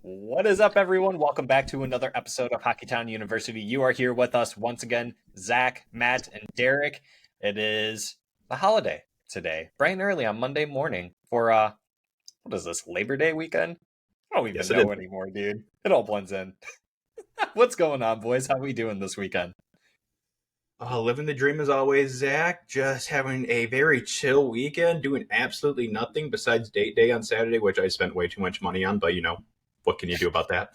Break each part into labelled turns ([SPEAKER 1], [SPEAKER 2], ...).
[SPEAKER 1] What is up, everyone? Welcome back to another episode of Hockeytown University. You are here with us once again, Zach, Matt, and Derek. It is the holiday today, bright and early on Monday morning for what is this, Labor Day weekend? I don't even
[SPEAKER 2] Yes, it is.
[SPEAKER 1] know anymore, dude. It all blends in. What's going on, boys? How we doing this weekend?
[SPEAKER 2] Living the dream as always, Zach. Just having a very chill weekend, doing absolutely nothing besides date day on Saturday, which I spent way too much money on, but what can you do about that?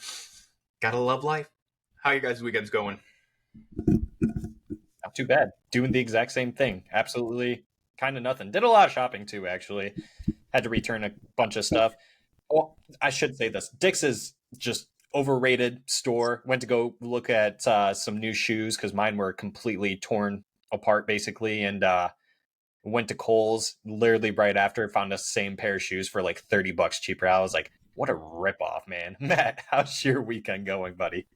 [SPEAKER 2] Gotta love life. How you guys' weekends going?
[SPEAKER 1] Not too bad. Doing the exact same thing. Absolutely kind of nothing. Did a lot of shopping too, actually. Had to return a bunch of stuff. Well, I should say this. Dick's is just overrated store. Went to go look at some new shoes because mine were completely torn apart, basically, and went to Kohl's literally right after. Found the same pair of shoes for like $30 cheaper. I was like, what a ripoff, man. Matt, how's your weekend going, buddy?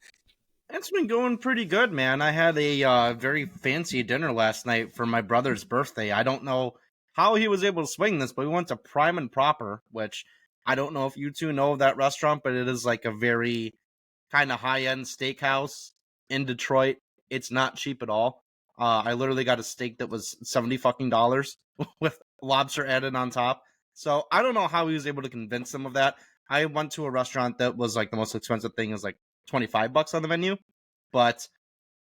[SPEAKER 3] It's been going pretty good, man. I had a very fancy dinner last night for my brother's birthday. I don't know how he was able to swing this, but we went to Prime and Proper, which I don't know if you two know of that restaurant, but it is like a very kind of high-end steakhouse in Detroit. It's not cheap at all. I literally got a steak that was $70 fucking dollars with lobster added on top. So I don't know how he was able to convince them of that. I went to a restaurant that was like the most expensive thing is like $25 on the menu. But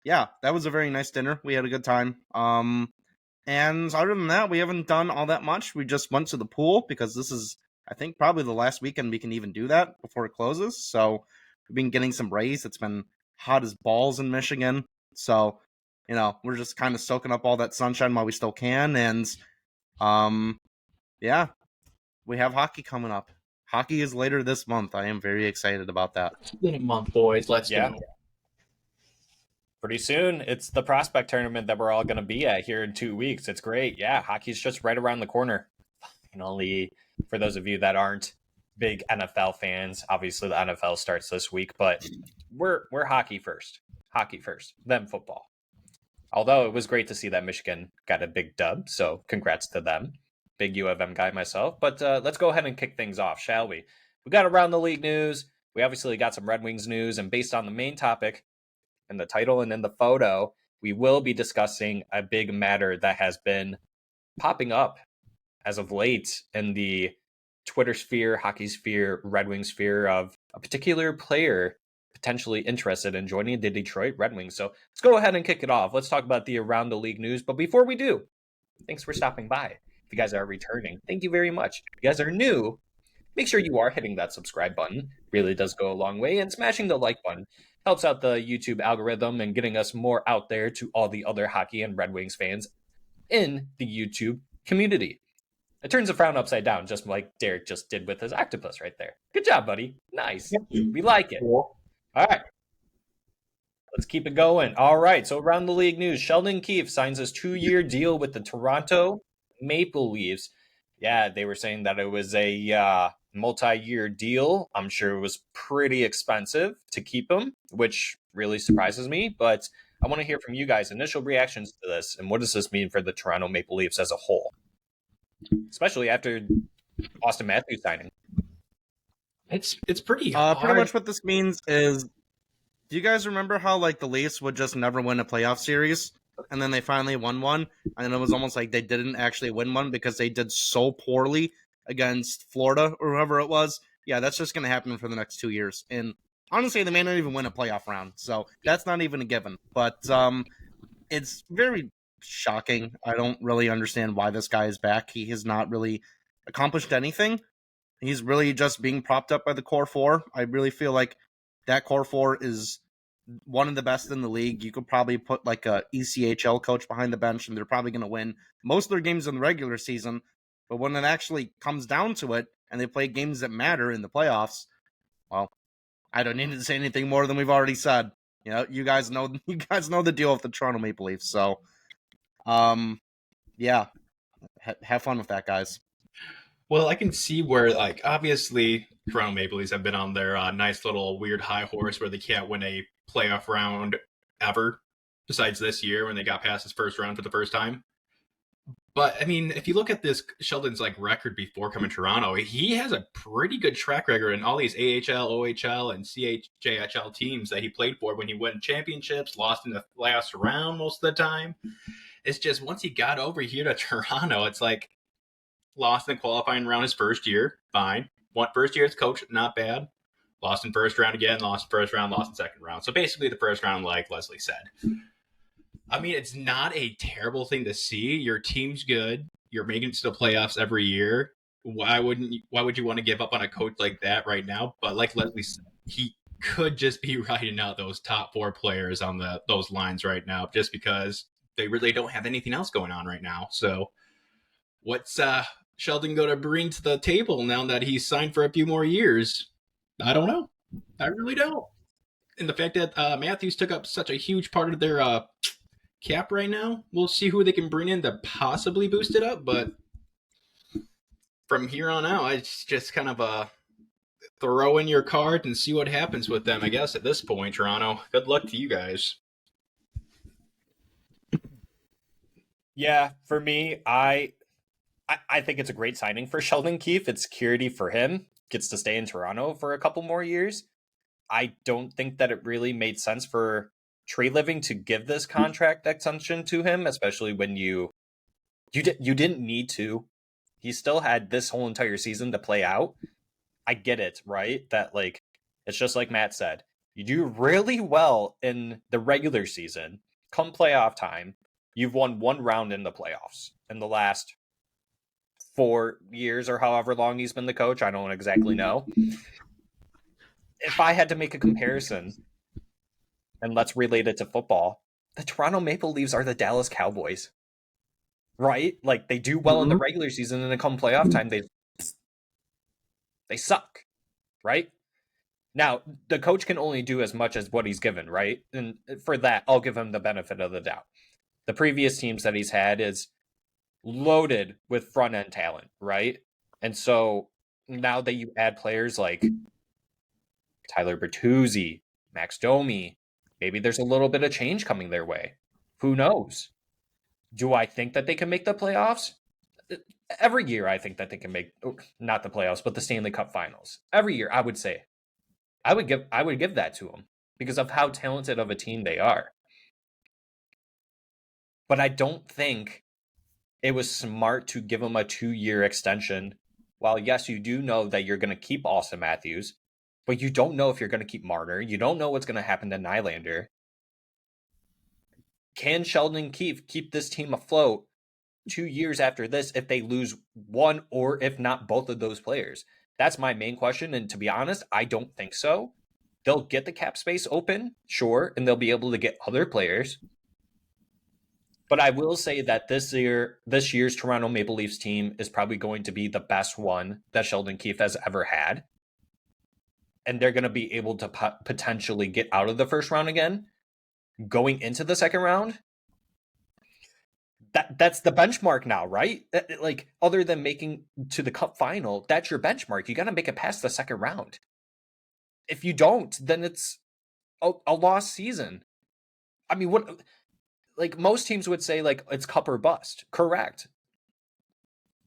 [SPEAKER 3] yeah, that was a very nice dinner. We had a good time. And other than that, we haven't done all that much. We just went to the pool because this is, I think, probably the last weekend we can even do that before it closes. So we've been getting some rays. It's been hot as balls in Michigan. So, we're just kind of soaking up all that sunshine while we still can. And yeah, we have hockey coming up. Hockey is later this month. I am very excited about that.
[SPEAKER 2] It's been a month, boys. Let's
[SPEAKER 1] Yeah.
[SPEAKER 2] go.
[SPEAKER 1] Pretty soon, it's the prospect tournament that we're all going to be at here in 2 weeks. It's great. Yeah, hockey's just right around the corner. And only for those of you that aren't big NFL fans, obviously the NFL starts this week, but we're hockey first, then football. Although it was great to see that Michigan got a big dub, so congrats to them. Big U of M guy myself. But let's go ahead and kick things off, shall we? We got around the league news. We obviously got some Red Wings news, and based on the main topic in the title and in the photo, we will be discussing a big matter that has been popping up as of late in the Twitter sphere, hockey sphere, Red Wings sphere of a particular player potentially interested in joining the Detroit Red Wings. So let's go ahead and kick it off. Let's talk about the around the league news. But before we do, thanks for stopping by. If you guys are returning, thank you very much. If you guys are new, make sure you are hitting that subscribe button. Really does go a long way. And smashing the like button helps out the YouTube algorithm and getting us more out there to all the other hockey and Red Wings fans in the YouTube community. It turns a frown upside down, just like Derek just did with his octopus right there. Good job, buddy. Nice. We like it. All right. Let's keep it going. All right. So around the league news, Sheldon Keefe signs his 2-year deal with the Toronto Maple Leafs. Yeah, they were saying that it was a multi-year deal. I'm sure it was pretty expensive to keep him, which really surprises me. But I want to hear from you guys, initial reactions to this, and what does this mean for the Toronto Maple Leafs as a whole? Especially after Austin Matthews signing.
[SPEAKER 2] It's pretty hard.
[SPEAKER 3] Pretty much what this means is, do you guys remember how like the Leafs would just never win a playoff series, and then they finally won one, and it was almost like they didn't actually win one because they did so poorly against Florida or whoever it was? Yeah, that's just going to happen for the next 2 years. And honestly, they may not even win a playoff round, so that's not even a given. But it's very shocking. I don't really understand why this guy is back. He has not really accomplished anything. He's really just being propped up by the core four. I really feel like that core four is one of the best in the league. You could probably put like a ECHL coach behind the bench, and they're probably going to win most of their games in the regular season. But when it actually comes down to it, and they play games that matter in the playoffs, well, I don't need to say anything more than we've already said. You guys know the deal with the Toronto Maple Leafs. So, yeah, have fun with that, guys.
[SPEAKER 2] Well, I can see where, like, obviously, Toronto Maple Leafs have been on their nice little weird high horse where they can't win a playoff round ever, besides this year when they got past this first round for the first time. But I mean, if you look at this Sheldon's like record before coming to Toronto, he has a pretty good track record in all these AHL, OHL, and CHJHL teams that he played for. When he won championships, lost in the last round most of the time. It's just once he got over here to Toronto, it's like lost in the qualifying round his first year, fine. First year as coach, not bad. Lost in first round again, lost in first round, lost in second round. So basically the first round, like Leslie said. I mean, it's not a terrible thing to see. Your team's good. You're making it to the playoffs every year. Why would you want to give up on a coach like that right now? But like Leslie said, he could just be riding out those top 4 players on those lines right now, just because they really don't have anything else going on right now. So, what's Sheldon going to bring to the table now that he's signed for a few more years? I don't know. I really don't. And the fact that Matthews took up such a huge part of their cap right now. We'll see who they can bring in to possibly boost it up, but from here on out, it's just kind of throw in your card and see what happens with them, I guess, at this point, Toronto. Good luck to you guys.
[SPEAKER 1] Yeah, for me, I think it's a great signing for Sheldon Keefe. It's security for him. Gets to stay in Toronto for a couple more years. I don't think that it really made sense for Tree Living to give this contract extension to him, especially when you didn't need to. He still had this whole entire season to play out. I get it, right? That like it's just like Matt said. You do really well in the regular season. Come playoff time, you've won one round in the playoffs in the last 4 years or however long he's been the coach. I don't exactly know. If I had to make a comparison, and let's relate it to football, the Toronto Maple Leafs are the Dallas Cowboys, right? Like they do well in the regular season, and then come playoff time, they suck, right? Now, the coach can only do as much as what he's given, right? And for that, I'll give him the benefit of the doubt. The previous teams that he's had is loaded with front end talent, right? And so now that you add players like Tyler Bertuzzi, Max Domi, maybe there's a little bit of change coming their way. Who knows? Do I think that they can make the playoffs? Every year, I think that they can make not the playoffs, but the Stanley Cup Finals. Every year, I would say, I would give that to them because of how talented of a team they are. But I don't think it was smart to give them a 2-year extension. While yes, you do know that you're going to keep Austin Matthews, but you don't know if you're going to keep Marner. You don't know what's going to happen to Nylander. Can Sheldon Keefe keep this team afloat 2 years after this if they lose one or if not both of those players? That's my main question. And to be honest, I don't think so. They'll get the cap space open, sure, and they'll be able to get other players. But I will say that this year's Toronto Maple Leafs team is probably going to be the best one that Sheldon Keefe has ever had. And they're going to be able to potentially get out of the first round again. Going into the second round, that's the benchmark now, right? Like, other than making to the cup final, that's your benchmark. You got to make it past the second round. If you don't, then it's a lost season. I mean, what? Like, most teams would say, like, it's cup or bust. Correct.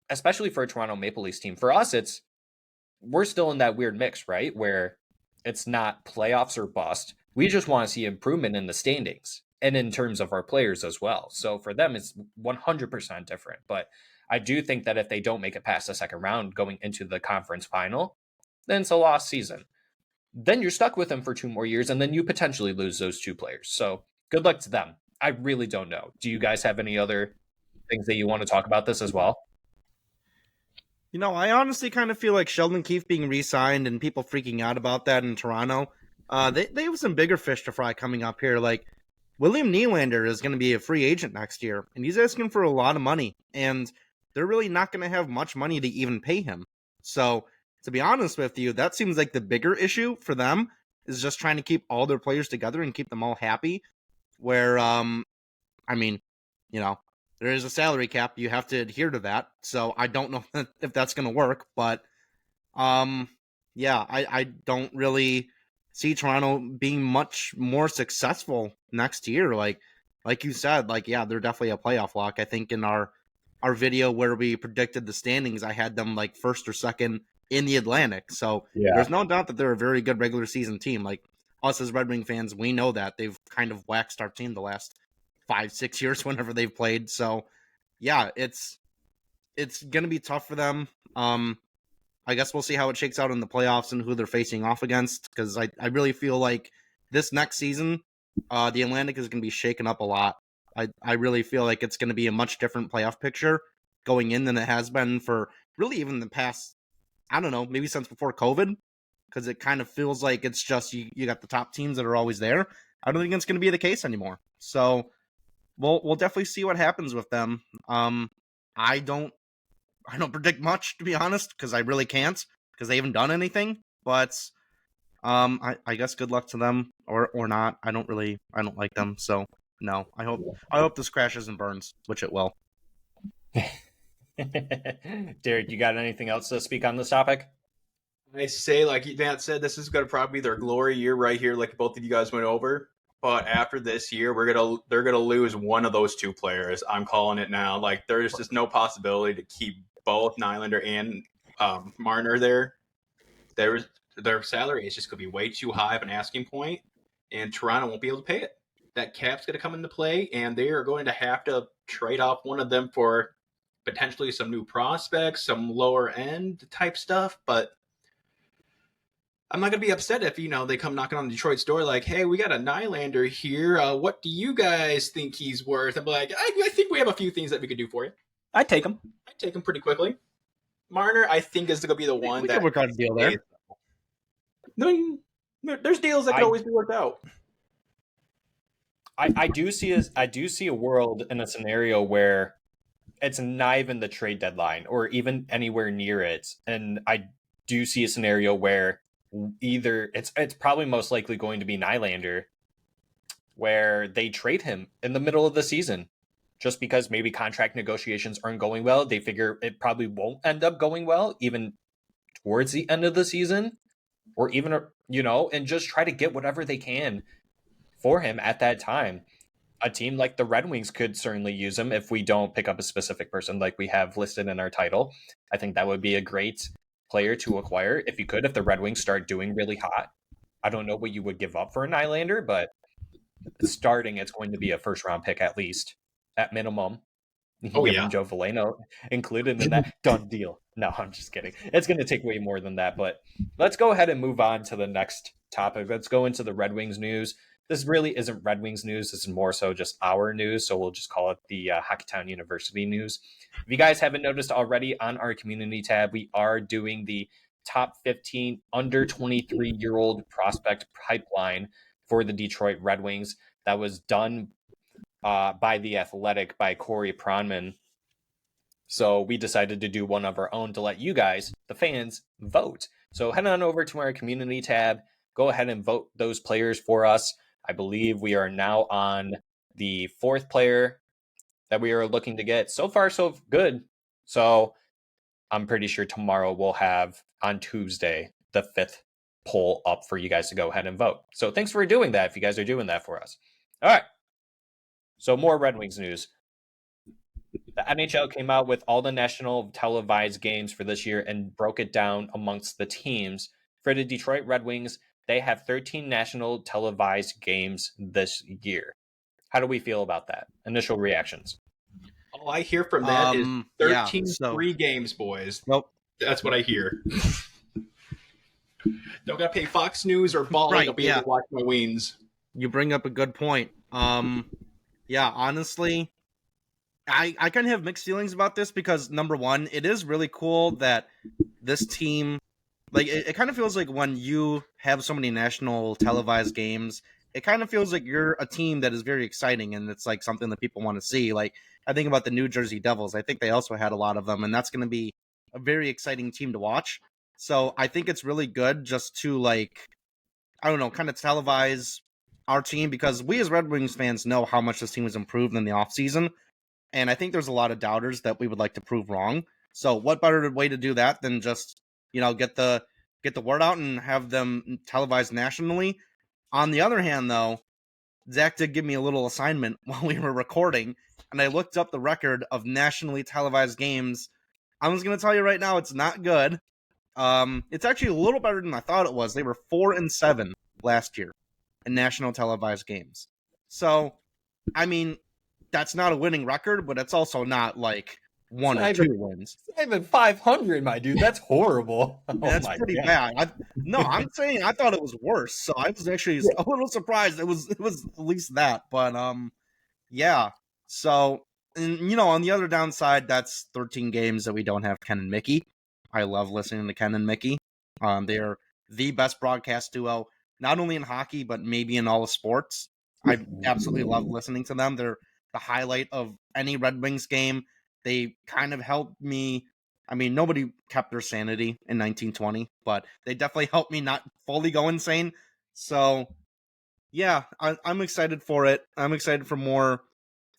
[SPEAKER 1] Especially for a Toronto Maple Leafs team. For us, we're still in that weird mix, right? Where it's not playoffs or bust. We just want to see improvement in the standings and in terms of our players as well. So for them, it's 100% different. But I do think that if they don't make it past the second round going into the conference final, then it's a lost season. Then you're stuck with them for 2 more years, and then you potentially lose those 2 players. So good luck to them. I really don't know. Do you guys have any other things that you want to talk about this as well?
[SPEAKER 3] You know, I honestly kind of feel like Sheldon Keefe being re-signed and people freaking out about that in Toronto. They have some bigger fish to fry coming up here. Like, William Nylander is going to be a free agent next year, and he's asking for a lot of money, and they're really not going to have much money to even pay him. So, to be honest with you, that seems like the bigger issue for them is just trying to keep all their players together and keep them all happy. Where, I mean, you know, there is a salary cap. You have to adhere to that. So I don't know if that's going to work. But, yeah, I don't really see Toronto being much more successful next year. Like you said, like, yeah, they're definitely a playoff lock. I think in our our video where we predicted the standings, I had them like first or second in the Atlantic. So there's no doubt that they're a very good regular season team. Like us as Red Wing fans, we know that they've kind of waxed our team the last 5-6 years whenever they've played. So yeah, it's gonna be tough for them. I guess we'll see how it shakes out in the playoffs and who they're facing off against, because I really feel like this next season, the Atlantic is going to be shaken up a lot. I really feel like it's going to be a much different playoff picture going in than it has been for really even the past, I don't know, maybe since before COVID, because it kind of feels like it's just you got the top teams that are always there. I don't think it's going to be the case anymore. So we'll definitely see what happens with them. I don't predict much, to be honest, because I really can't, because they haven't done anything. But I guess good luck to them or not. I don't like them, so no. I hope this crashes and burns, which it will.
[SPEAKER 1] Derek, you got anything else to speak on this topic?
[SPEAKER 2] I say, like Matt said, this is going to probably be their glory year right here, like both of you guys went over. But after this year, they're gonna lose one of those two players. I'm calling it now. Like there's just no possibility to keep both Nylander and Marner there. Their salary is just going to be way too high of an asking point, and Toronto won't be able to pay it. That cap's going to come into play, and they are going to have to trade off one of them for potentially some new prospects, some lower end type stuff. But I'm not going to be upset if, they come knocking on Detroit's door like, hey, we got a Nylander here. What do you guys think he's worth? I'm like, I think we have a few things that we could do for you. I'd take him. Pretty quickly. Marner, I think, is going to be the one that...
[SPEAKER 3] We got a deal there.
[SPEAKER 2] There's deals that can always be worked out.
[SPEAKER 1] I do see a world in a scenario where it's not even the trade deadline or even anywhere near it, and I do see a scenario where either it's probably most likely going to be Nylander, where they trade him in the middle of the season, just because maybe contract negotiations aren't going well. They figure it probably won't end up going well even towards the end of the season, or even, and just try to get whatever they can for him at that time. A team like the Red Wings could certainly use him if we don't pick up a specific person like we have listed in our title. I think that would be a great player to acquire if the Red Wings start doing really hot. I don't know what you would give up for a Nylander, but starting, it's going to be a first-round pick at least, at minimum. Joe Veleno included in that. Done deal. No, I'm just kidding. It's going to take way more than that, but let's go ahead and move on to the next topic. Let's go into the Red Wings news. This really isn't Red Wings news. This is more so just our news, so we'll just call it the Hockeytown University news. If you guys haven't noticed already, on our community tab, we are doing the top 15 under 23-year-old prospect pipeline for the Detroit Red Wings. That was done by TheAthletic by Corey Pronman. So we decided to do one of our own to let you guys, the fans, vote. So head on over to our community tab. Go ahead and vote those players for us. I believe we are now on the 4th player that we are looking to get. So far, so good. So I'm pretty sure tomorrow we'll have, on Tuesday, the 5th poll up for you guys to go ahead and vote. So thanks for doing that if you guys are doing that for us. All right. So more Red Wings news. The NHL came out with all the national televised games for this year and broke it down amongst the teams. For the Detroit Red Wings, they have 13 national televised games this year. How do we feel about that? Initial reactions.
[SPEAKER 2] All I hear from that is 13 free games, boys.
[SPEAKER 3] Nope.
[SPEAKER 2] That's what I hear. Don't got to pay Fox News or Ball to be able to watch my wings.
[SPEAKER 3] You bring up a good point. Honestly, I kind of have mixed feelings about this because, number one, it is really cool that this team, like, it kind of feels like when you have so many national televised games, it kind of feels like you're a team that is very exciting and it's like something that people want to see. Like, I think about the New Jersey Devils. I think they also had a lot of them, and that's going to be a very exciting team to watch. So I think it's really good just to, like, I don't know, kind of televise our team, because we as Red Wings fans know how much this team has improved in the offseason. And I think there's a lot of doubters that we would like to prove wrong. So what better way to do that than just, get the word out and have them televised nationally. On the other hand, though, Zach did give me a little assignment while we were recording. and I looked up the record of nationally televised games. I'm just going to tell you right now, it's not good. It's actually a little better than I thought it was. They were 4-7 last year in national televised games. So, I mean, that's not a winning record, but it's also not like one or two wins.
[SPEAKER 1] It's not even 500, my dude. That's horrible.
[SPEAKER 3] That's pretty bad. I'm saying I thought it was worse. So I was actually a little surprised. It was at least that, but yeah. So, and on the other downside, that's 13 games that we don't have Ken and Mickey. I love listening to Ken and Mickey. They're the best broadcast duo, not only in hockey but maybe in all of sports. I absolutely love listening to them. They're the highlight of any Red Wings game. They kind of helped me. I mean, nobody kept their sanity in 1920, but they definitely helped me not fully go insane. So, yeah, I'm excited for it. I'm excited for more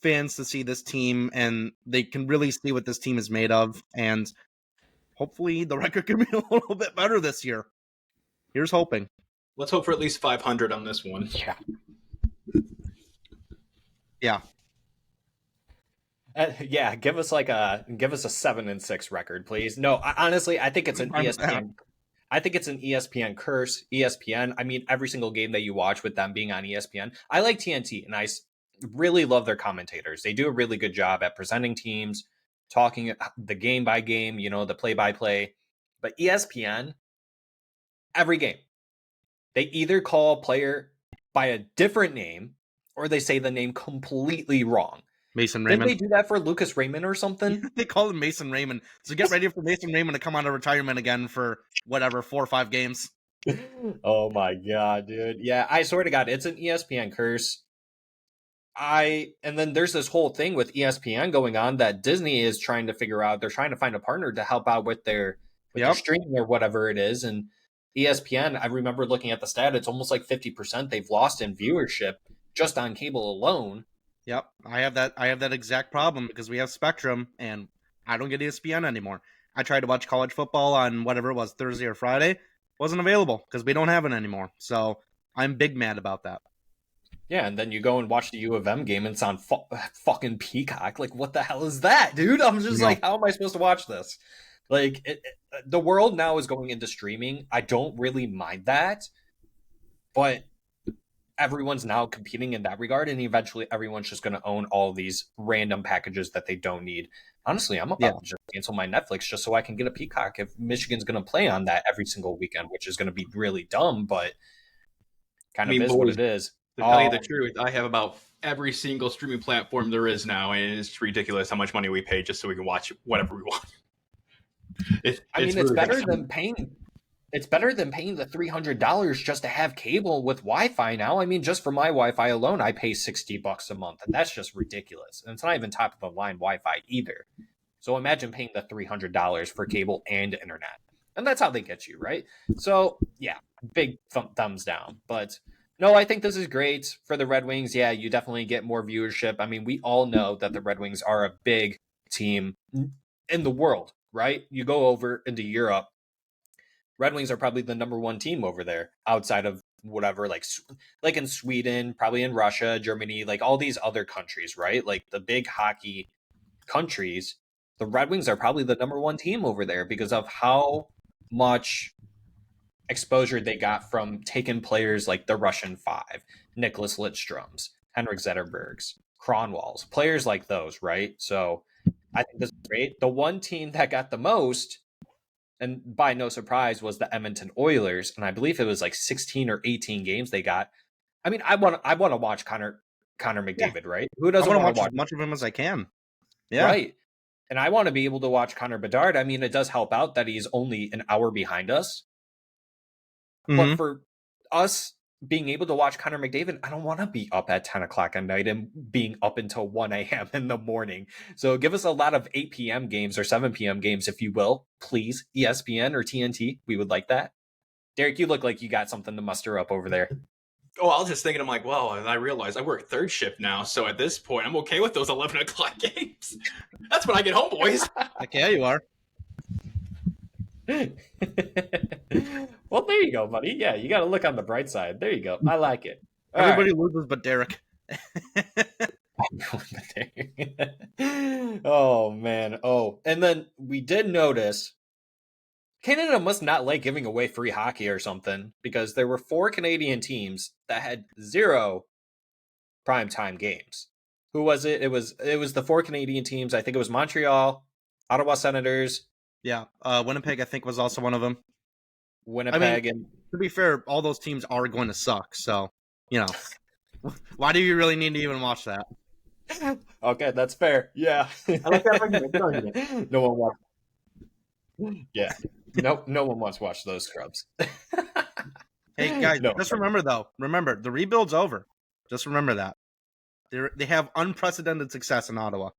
[SPEAKER 3] fans to see this team, and they can really see what this team is made of. And hopefully the record can be a little bit better this year. Here's hoping.
[SPEAKER 2] Let's hope for at least 500 on this one.
[SPEAKER 3] Yeah.
[SPEAKER 1] Yeah, give us a 7-6 record, please. No, honestly, I think it's an ESPN. I think it's an ESPN curse. ESPN. I mean, every single game that you watch with them being on ESPN. I like TNT, and I really love their commentators. They do a really good job at presenting teams, talking the game by game, the play by play. But ESPN, every game, they either call a player by a different name or they say the name completely wrong.
[SPEAKER 3] Mason Raymond.
[SPEAKER 1] Didn't they do that for Lucas Raymond or something?
[SPEAKER 3] They called him Mason Raymond. So get ready for Mason Raymond to come out of retirement again for 4 or 5 games.
[SPEAKER 1] Oh my God, dude. Yeah, I swear to God, it's an ESPN curse. And then there's this whole thing with ESPN going on that Disney is trying to figure out. They're trying to find a partner to help out with their streaming or whatever it is. And ESPN, I remember looking at the stat, it's almost like 50% they've lost in viewership just on cable alone.
[SPEAKER 3] Yep, I have that exact problem because we have Spectrum and I don't get ESPN anymore. I tried to watch college football on whatever it was, Thursday or Friday. Wasn't available because we don't have it anymore. So I'm big mad about that.
[SPEAKER 1] Yeah, and then you go and watch the U of M game and it's on fucking Peacock. Like, what the hell is that, dude? I'm just like, how am I supposed to watch this? Like, the world now is going into streaming. I don't really mind that, but everyone's now competing in that regard, and eventually everyone's just going to own all these random packages that they don't need. Honestly, I'm about to just cancel my Netflix just so I can get a Peacock if Michigan's going to play on that every single weekend, which is going to be really dumb, but kind of is what it is.
[SPEAKER 2] To tell you the truth, I have about every single streaming platform there is now, and it's ridiculous how much money we pay just so we can watch whatever we want.
[SPEAKER 1] It's better than paying. It's better than paying the $300 just to have cable with Wi-Fi now. I mean, just for my Wi-Fi alone, I pay $60 a month, and that's just ridiculous. And it's not even top of the line Wi-Fi either. So imagine paying the $300 for cable and internet, and that's how they get you, right? So yeah, big thumbs down. But no, I think this is great for the Red Wings. Yeah, you definitely get more viewership. I mean, we all know that the Red Wings are a big team in the world, right? You go over into Europe. Red Wings are probably the number one team over there outside of whatever, like in Sweden, probably in Russia, Germany, like all these other countries, right? Like the big hockey countries, the Red Wings are probably the number one team over there because of how much exposure they got from taking players like the Russian Five, Nicholas Lidstrom's, Henrik Zetterberg's, Kronwall's, players like those, right? So I think this is great. The one team that got the most, and by no surprise, was the Edmonton Oilers, and I believe it was like 16 or 18 games they got. I mean, I want to watch Conor McDavid, right? Who doesn't want to watch
[SPEAKER 3] as much of him as I can? Yeah,
[SPEAKER 1] right. And I want to be able to watch Connor Bedard. I mean, it does help out that he's only an hour behind us. But for us being able to watch Connor McDavid, I don't want to be up at 10 o'clock at night and being up until 1 a.m. in the morning. So give us a lot of 8 p.m. games or 7 p.m. games, if you will. Please, ESPN or TNT. We would like that. Derek, you look like you got something to muster up over there.
[SPEAKER 2] Oh, I was just thinking, I'm like, well, I realized I work third shift now. So at this point, I'm okay with those 11 o'clock games. That's when I get home, boys.
[SPEAKER 3] Heck yeah, you are.
[SPEAKER 1] Well, there you go, buddy. Yeah, you got to look on the bright side. There you go. I like it.
[SPEAKER 3] Everybody loses but Derek.
[SPEAKER 1] Oh man. Oh, and then we did notice Canada must not like giving away free hockey or something, because there were 4 Canadian teams that had 0 primetime games. Who was it? It was the 4 Canadian teams. I think it was Montreal, Ottawa Senators,
[SPEAKER 3] Yeah, Winnipeg, I think, was also one of them. I mean,
[SPEAKER 1] Winnipeg, and
[SPEAKER 3] to be fair, all those teams are going to suck. So, you know, why do you really need to even watch that?
[SPEAKER 1] okay, that's fair. Yeah,
[SPEAKER 2] I like that argument.
[SPEAKER 1] No one wants. Yeah, no one wants to watch those scrubs.
[SPEAKER 3] Hey, guys,
[SPEAKER 1] No.
[SPEAKER 3] just remember, though. Remember, the rebuild's over. Just remember that. They have unprecedented success in Ottawa.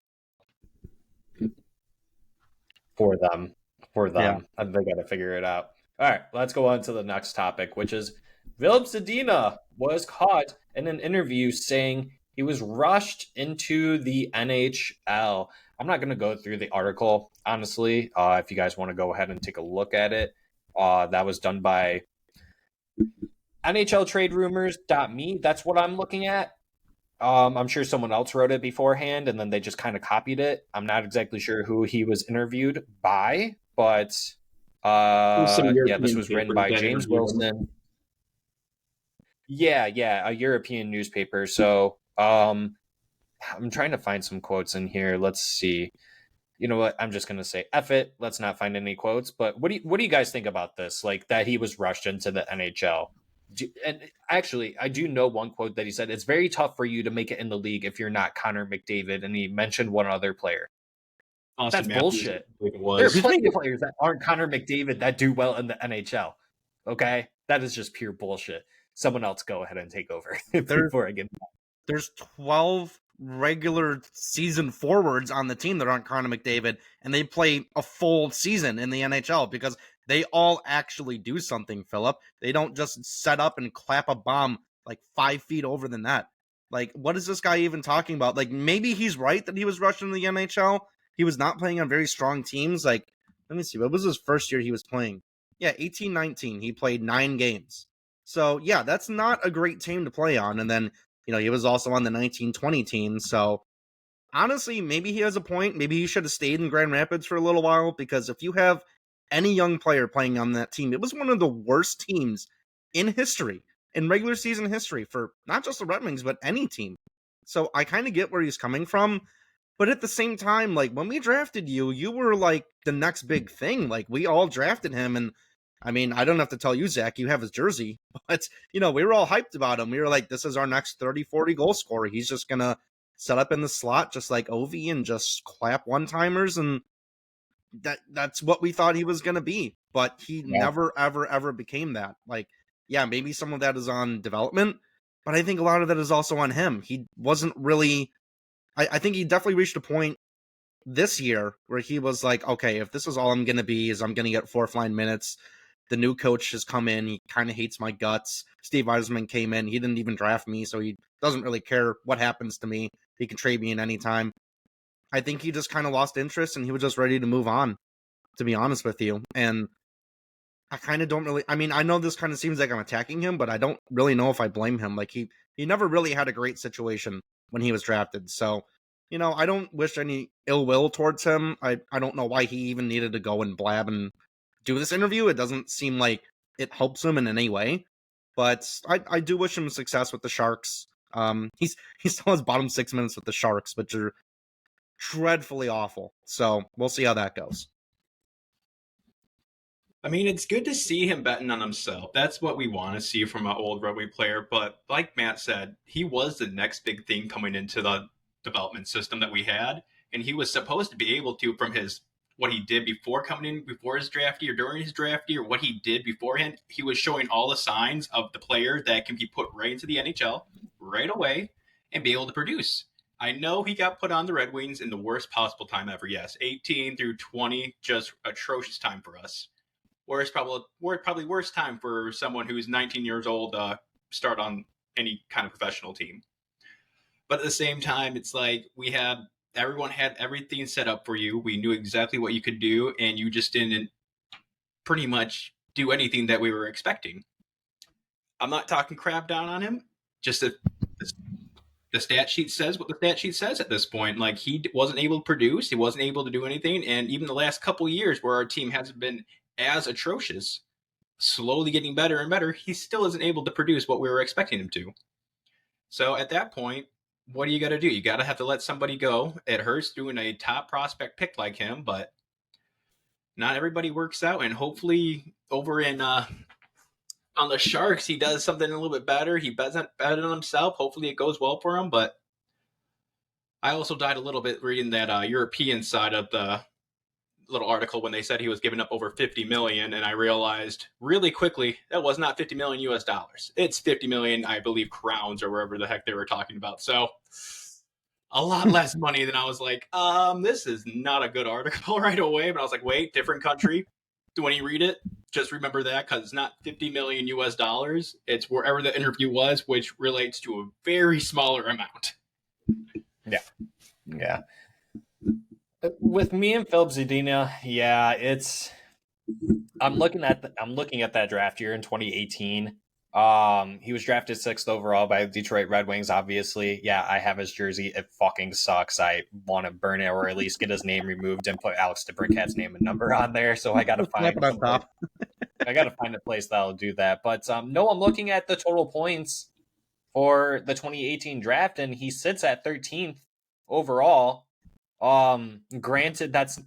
[SPEAKER 1] For them.
[SPEAKER 3] Yeah.
[SPEAKER 1] They got to figure it out. All right, let's go on to the next topic, which is Filip Zadina was caught in an interview saying he was rushed into the NHL. I'm not going to go through the article, honestly. If you guys want to go ahead and take a look at it, that was done by NHLTradeRumors.me. That's what I'm looking at. I'm sure someone else wrote it beforehand, and then they just kind of copied it. I'm not exactly sure who he was interviewed by, but this was written by James Wilson. Yeah, a European newspaper. So I'm trying to find some quotes in here. Let's see. You know what? I'm just gonna say F it. Let's not find any quotes. But what do you guys think about this? Like, that he was rushed into the NHL? And actually, I do know one quote that he said: "It's very tough for you to make it in the league if you're not Connor McDavid." And he mentioned one other player.
[SPEAKER 2] Austin
[SPEAKER 1] That's
[SPEAKER 2] Matthews,
[SPEAKER 1] bullshit.
[SPEAKER 2] I believe it
[SPEAKER 1] There
[SPEAKER 2] was.
[SPEAKER 1] are plenty of players that aren't Connor McDavid that do well in the NHL. Okay, that is just pure bullshit. Someone else go ahead and take over before I get.
[SPEAKER 3] There's 12 regular season forwards on the team that aren't Conor McDavid, and they play a full season in the NHL because they all actually do something, Philip. They don't just set up and clap a bomb like 5 feet over the net. Like, what is this guy even talking about? Like, maybe he's right that he was rushed into the NHL. He was not playing on very strong teams. Like, let me see. What was his first year he was playing? Yeah, 18-19. He played 9 games. So, yeah, that's not a great team to play on. And then, you know, he was also on the 1920 team. So, honestly, maybe he has a point. Maybe he should have stayed in Grand Rapids for a little while, because if you have any young player playing on that team, it was one of the worst teams in history, in regular season history, for not just the Red Wings, but any team. So I kind of get where he's coming from. But at the same time, like, when we drafted you, you were like the next big thing. Like, we all drafted him. And I mean, I don't have to tell you, Zach, you have his jersey, but, you know, we were all hyped about him. We were like, this is our next 30-40 goal scorer. He's just going to set up in the slot just like Ovi and just clap one-timers. And that's what we thought he was going to be. But he never, ever, ever became that. Like, yeah, maybe some of that is on development, but I think a lot of that is also on him. He wasn't really... I think he definitely reached a point this year where he was like, okay, if this is all I'm going to be, is I'm going to get fourth line minutes. The new coach has come in. He kind of hates my guts. Steve Yzerman came in. He didn't even draft me, so he doesn't really care what happens to me. He can trade me in any time. I think he just kind of lost interest, and he was just ready to move on, to be honest with you. And I kind of don't really... I mean, I know this kind of seems like I'm attacking him, but I don't really know if I blame him. Like, he never really had a great situation when he was drafted. So, you know, I don't wish any ill will towards him. I don't know why he even needed to go and blab and do this interview. It doesn't seem like it helps him in any way. But I do wish him success with the Sharks. He still has bottom 6 minutes with the Sharks, which are dreadfully awful. So we'll see how that goes.
[SPEAKER 2] I mean, it's good to see him betting on himself. That's what we want to see from an old Red Wing player. But like Matt said, he was the next big thing coming into the development system that we had. And he was supposed to be able to, from what he did before coming in, before his draft year, during his draft year, what he did beforehand, he was showing all the signs of the player that can be put right into the NHL right away and be able to produce. I know he got put on the Red Wings in the worst possible time ever. Yes, 18 through 20, just atrocious time for us. Probably worst time for someone who's 19 years old start on any kind of professional team. But at the same time, it's like everyone had everything set up for you. We knew exactly what you could do, and you just didn't pretty much do anything that we were expecting. I'm not talking crap down on him. Just as the stat sheet says what the stat sheet says at this point. Like, he wasn't able to produce, he wasn't able to do anything, and even the last couple of years where our team hasn't been as atrocious, slowly getting better and better, he still isn't able to produce what we were expecting him to. So at that point, what do you got to do? You got to have to let somebody go. It hurts doing a top prospect pick like him, but not everybody works out, and hopefully over in on the Sharks, he does something a little bit better. He bets on himself. Hopefully it goes well for him. But I also died a little bit reading that European side of the little article when they said he was giving up over 50 million, and I realized really quickly that was not 50 million US dollars. It's 50 million, I believe, crowns or wherever the heck they were talking about. So a lot less money than I was like, this is not a good article right away. But I was like, wait, different country. When you read it, just remember that, because it's not 50 million US dollars. It's wherever the interview was, which relates to a very smaller amount.
[SPEAKER 1] Yeah. With me and Filip Zadina, I'm looking at that draft year in 2018. He was drafted 6th overall by Detroit Red Wings, obviously. Yeah, I have his jersey. It fucking sucks. I want to burn it, or at least get his name removed and put Alex DeBrincat's name and number on there. So I gotta find
[SPEAKER 3] on top.
[SPEAKER 1] I gotta find a place that'll do that. But no, I'm looking at the total points for the 2018 draft, and he sits at 13th overall. Granted, that's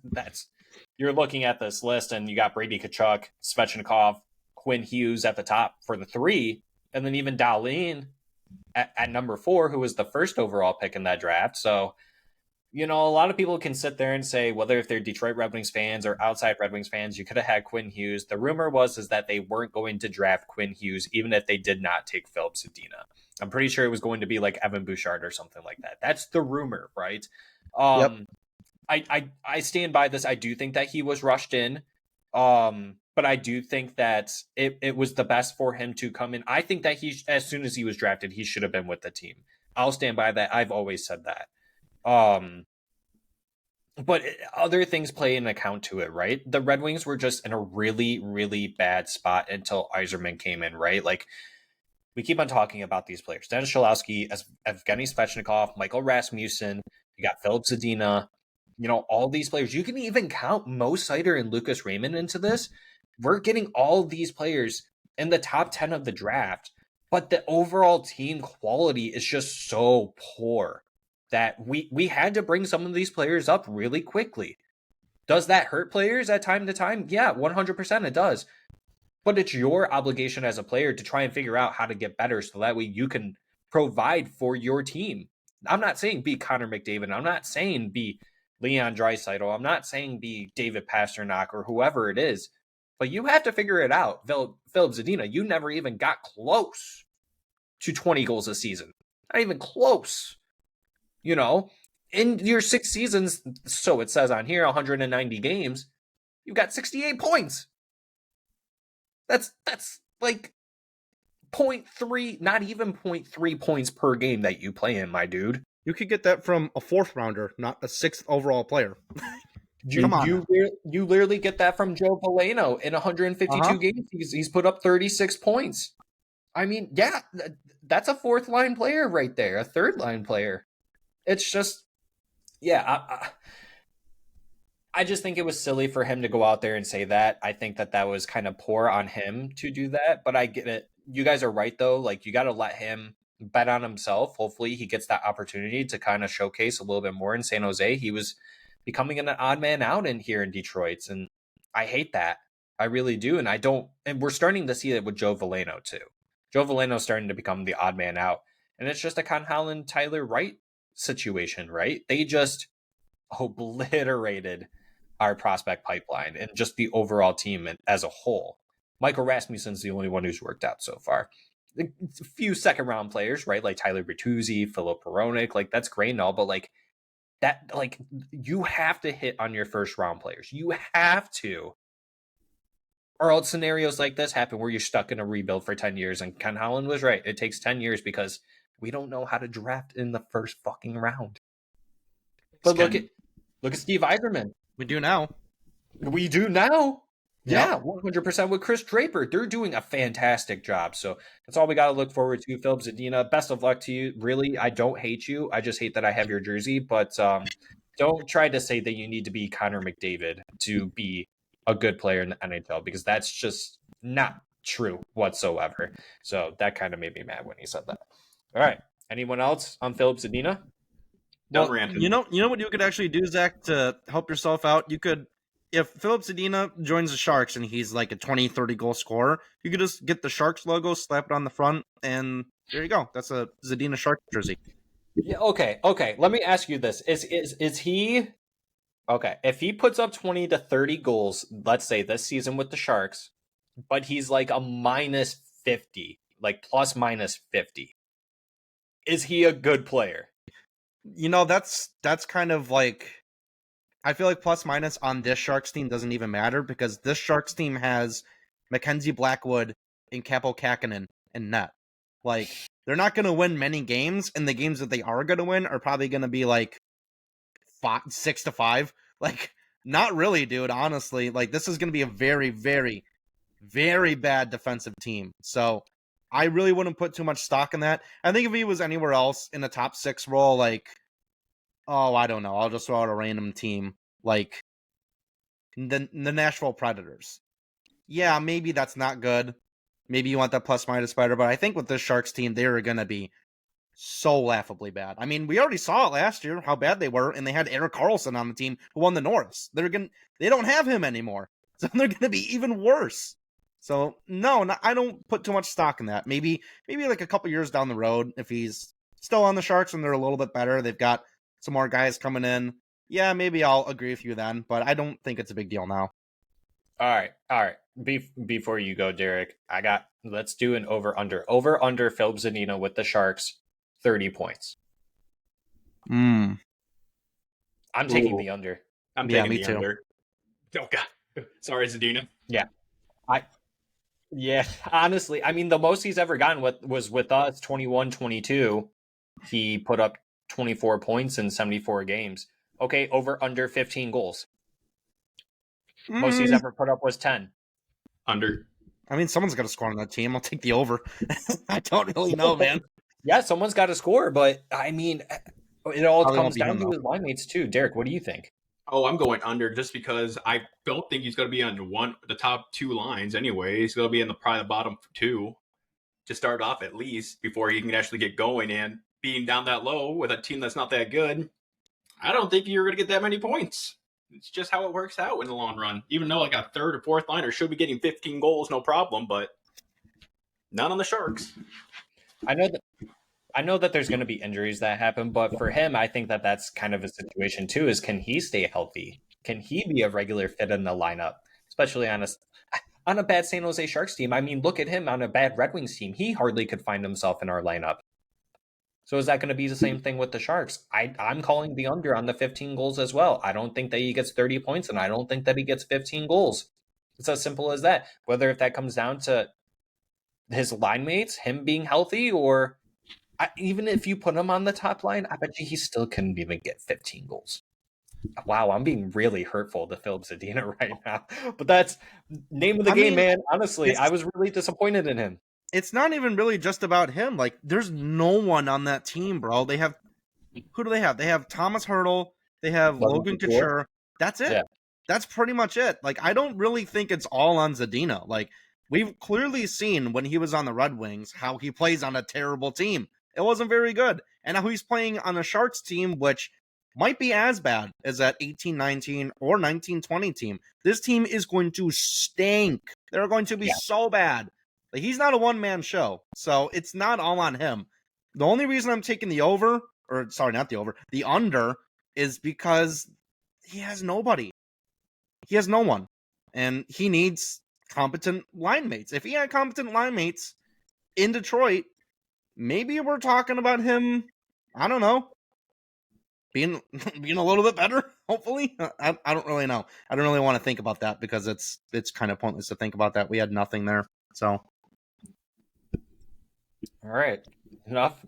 [SPEAKER 1] you're looking at this list, and you got Brady Tkachuk, Svechnikov, Quinn Hughes at the top for the 3, and then even Dahlin at number 4, who was the first overall pick in that draft. So, a lot of people can sit there and say, whether if they're Detroit Red Wings fans or outside Red Wings fans, you could have had Quinn Hughes. The rumor was that they weren't going to draft Quinn Hughes, even if they did not take Filip Zadina. I'm pretty sure it was going to be like Evan Bouchard or something like that. That's the rumor, right?
[SPEAKER 3] Yep.
[SPEAKER 1] I stand by this. I do think that he was rushed in. But I do think that it was the best for him to come in. I think that as soon as he was drafted, he should have been with the team. I'll stand by that. I've always said that. But other things play an account to it, right? The Red Wings were just in a really, really bad spot until Yzerman came in, right? Like, we keep on talking about these players. Dennis Cholowski, Evgeny Svechnikov, Michael Rasmussen, you got Filip Zadina, all these players. You can even count Mo Seider and Lucas Raymond into this. We're getting all these players in the top 10 of the draft, but the overall team quality is just so poor that we had to bring some of these players up really quickly. Does that hurt players at time to time? Yeah, 100% it does. But it's your obligation as a player to try and figure out how to get better so that way you can provide for your team. I'm not saying be Connor McDavid. I'm not saying be Leon Draisaitl. I'm not saying be David Pastrnak or whoever it is. But you have to figure it out. Filip Zadina, you never even got close to 20 goals a season. Not even close. In your 6 seasons, so it says on here, 190 games, you've got 68 points. That's like 0.3, not even 0.3 points per game that you play in, my dude.
[SPEAKER 3] You could get that from a 4th rounder, not a 6th overall player.
[SPEAKER 1] Come on. You literally get that from Joe Veleno in 152 games. He's put up 36 points. I mean, yeah, that's a 4th line player right there, a 3rd line player. It's just, yeah, I just think it was silly for him to go out there and say that. I think that was kind of poor on him to do that, but I get it. You guys are right, though. Like, you got to let him bet on himself. Hopefully he gets that opportunity to kind of showcase a little bit more in San Jose. He was becoming an odd man out in here in Detroit, and I hate that. I really do, and we're starting to see it with Joe Veleno, too. Joe Veleno's starting to become the odd man out, and it's just a Con Holland, Tyler Wright situation, right? They just obliterated our prospect pipeline and just the overall team as a whole. Michael Rasmussen's the only one who's worked out so far. A few 2nd-round players, right? Like Tyler Bertuzzi, Filip Hronek, like that's great and all, but like that, like you have to hit on your 1st-round players. You have to. Or else scenarios like this happen where you're stuck in a rebuild for 10 years. And Ken Holland was right. It takes 10 years because we don't know how to draft in the 1st fucking round. But look at Steve Yzerman.
[SPEAKER 3] We do now.
[SPEAKER 1] We do now. Yeah, 100% with Chris Draper. They're doing a fantastic job. So that's all we got to look forward to. Filip Zadina, best of luck to you. Really, I don't hate you. I just hate that I have your jersey. But don't try to say that you need to be Connor McDavid to be a good player in the NHL, because that's just not true whatsoever. So that kind of made me mad when he said that. All right. Anyone else on Filip Zadina?
[SPEAKER 2] Done
[SPEAKER 3] Well,
[SPEAKER 2] ranting.
[SPEAKER 3] you know what you could actually do, Zach, to help yourself out? You could, if Filip Zadina joins the Sharks and he's like a 20, 30 goal scorer, you could just get the Sharks logo, slap it on the front, and there you go. That's a Zadina Shark jersey.
[SPEAKER 1] Yeah, okay. Let me ask you this. Is he okay, if he puts up 20 to 30 goals, let's say this season with the Sharks, but he's like a minus 50, like plus minus 50, is he a good player?
[SPEAKER 3] You know, that's kind of like, I feel like plus minus on this Sharks team doesn't even matter, because this Sharks team has Mackenzie Blackwood and Capo Kakkonen and net. Like, they're not going to win many games, and the games that they are going to win are probably going to be like 6-5. Like, not really, dude, honestly. Like, this is going to be a very, very, very bad defensive team. So I really wouldn't put too much stock in that. I think if he was anywhere else in the top 6 role, like, oh, I don't know, I'll just throw out a random team like the Nashville Predators. Yeah, maybe that's not good. Maybe you want that plus minus better, but I think with this Sharks team, they are going to be so laughably bad. I mean, we already saw it last year how bad they were, and they had Erik Karlsson on the team who won the Norris. They don't have him anymore, so they're going to be even worse. So no, I don't put too much stock in that. Maybe like a couple years down the road, if he's still on the Sharks and they're a little bit better, they've got some more guys coming in. Yeah, maybe I'll agree with you then, but I don't think it's a big deal now.
[SPEAKER 1] All right. Before you go, Derek, let's do an over-under. Over-under Filip Zadina with the Sharks, 30 points. I'm taking the under.
[SPEAKER 2] I'm
[SPEAKER 3] Yeah,
[SPEAKER 2] taking
[SPEAKER 3] me
[SPEAKER 2] the
[SPEAKER 3] too.
[SPEAKER 2] under. Oh, God. Sorry, Zadina.
[SPEAKER 1] Yeah, honestly, I mean, the most he's ever gotten was with us, 21-22. He put up 24 points in 74 games. Okay, over under 15 goals. Most he's ever put up was 10.
[SPEAKER 2] Under.
[SPEAKER 3] I mean, someone's got to score on that team. I'll take the over. I don't really know, man.
[SPEAKER 1] Yeah, someone's got to score, but I mean, it all
[SPEAKER 3] Probably
[SPEAKER 1] comes
[SPEAKER 3] won't be
[SPEAKER 1] down
[SPEAKER 3] him,
[SPEAKER 1] to
[SPEAKER 3] though.
[SPEAKER 1] his line mates too. Derek, what do you think?
[SPEAKER 2] Oh, I'm going under just because I don't think he's going to be on the top 2 lines anyway. He's going to be in probably the bottom 2 to start off at least before he can actually get going. And being down that low with a team that's not that good, I don't think you're going to get that many points. It's just how it works out in the long run. Even though like a third or fourth liner should be getting 15 goals, no problem, but none on the Sharks.
[SPEAKER 1] I know that there's going to be injuries that happen, but for him, I think that that's kind of a situation too, is can he stay healthy? Can he be a regular fit in the lineup, especially on a bad San Jose Sharks team? I mean, look at him on a bad Red Wings team. He hardly could find himself in our lineup. So is that going to be the same thing with the Sharks? I'm calling the under on the 15 goals as well. I don't think that he gets 30 points, and I don't think that he gets 15 goals. It's as simple as that. Whether if that comes down to his line mates, him being healthy, or even if you put him on the top line, I bet you he still couldn't even get 15 goals. Wow, I'm being really hurtful to Filip Zadina right now. But that's name of the game, man. Honestly, I was really disappointed in him.
[SPEAKER 3] It's not even really just about him. Like, there's no one on that team, bro. They have, who do they have? They have Thomas Hertl. They have Logan Couture. That's it. Yeah. That's pretty much it. Like, I don't really think it's all on Zadina. Like, we've clearly seen when he was on the Red Wings how he plays on a terrible team. It wasn't very good. And now he's playing on a Sharks team, which might be as bad as that 18-19 or 19-20 team. This team is going to stink. They're going to be so bad. Like, he's not a one-man show, so it's not all on him. The only reason I'm taking the over, or sorry, not the over, the under, is because he has nobody. He has no one. And he needs competent line mates. If he had competent line mates in Detroit, maybe we're talking about him, I don't know, being a little bit better, hopefully. I don't really know. I don't really want to think about that because it's kind of pointless to think about that. We had nothing there, so...
[SPEAKER 1] All right, enough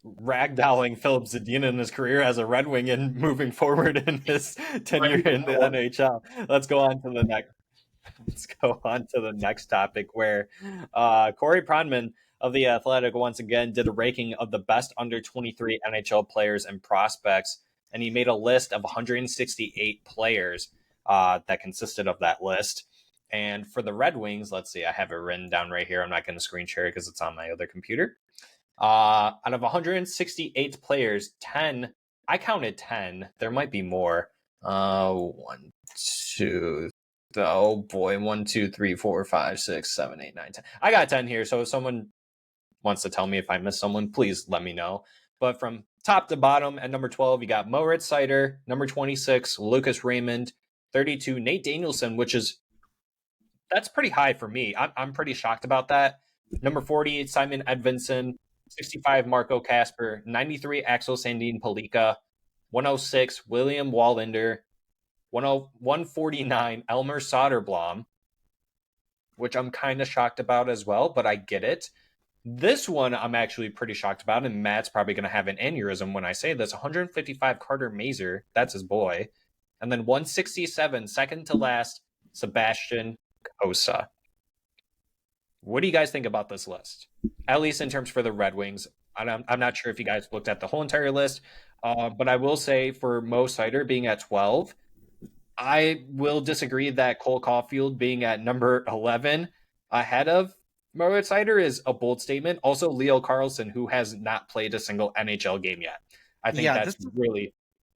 [SPEAKER 1] ragdolling Filip Zadina in his career as a Red Wing and moving forward in his tenure in the NHL. Let's go on to the next. Let's go on to the next topic where Corey Pronman of The Athletic once again did a ranking of the best under 23 NHL players and prospects, and he made a list of 168 players that consisted of that list. And for the Red Wings, let's see, I have it written down right here. I'm not going to screen share it because it's on my other computer. Out of 168 players, 10, I counted 10. There might be more. 1, 2, oh boy, 1, 2, 3, 4, 5, 6, 7, 8, 9, 10. I got 10 here. So if someone wants to tell me if I missed someone, please let me know. But from top to bottom, at number 12, you got Moritz Seider. Number 26, Lucas Raymond. 32, Nate Danielson, that's pretty high for me. I'm pretty shocked about that. Number 40, Simon Edvinsson. 65, Marco Casper. 93, Axel Sandin Palika. 106, William Wallander. 149, Elmer Soderblom, which I'm kind of shocked about as well, but I get it. This one I'm actually pretty shocked about, and Matt's probably going to have an aneurysm when I say this. 155, Carter Mazer. That's his boy. And then 167, second to last, Sebastian Kosa. What do you guys think about this list? At least in terms for the Red Wings. I'm not sure if you guys looked at the whole entire list, but I will say for Mo Seider being at 12, I will disagree that Cole Caulfield being at number 11 ahead of Moritz Seider is a bold statement. Also, Leo Carlson, who has not played a single NHL game yet. I think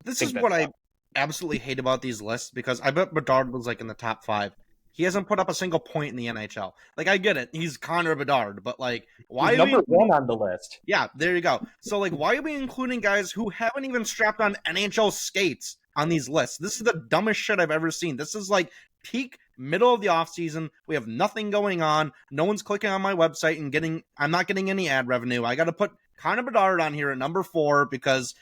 [SPEAKER 3] This is what I absolutely hate about these lists, because I bet Bedard was like in the top 5. He hasn't put up a single point in the NHL. Like, I get it. He's Conor Bedard, but like, why
[SPEAKER 1] he's number 1 on the list?
[SPEAKER 3] Yeah, there you go. So like, why are we including guys who haven't even strapped on NHL skates on these lists? This is the dumbest shit I've ever seen. This is like peak middle of the offseason. We have nothing going on. No one's clicking on my website and I'm not getting any ad revenue. I got to put Conor Bedard on here at number 4 because,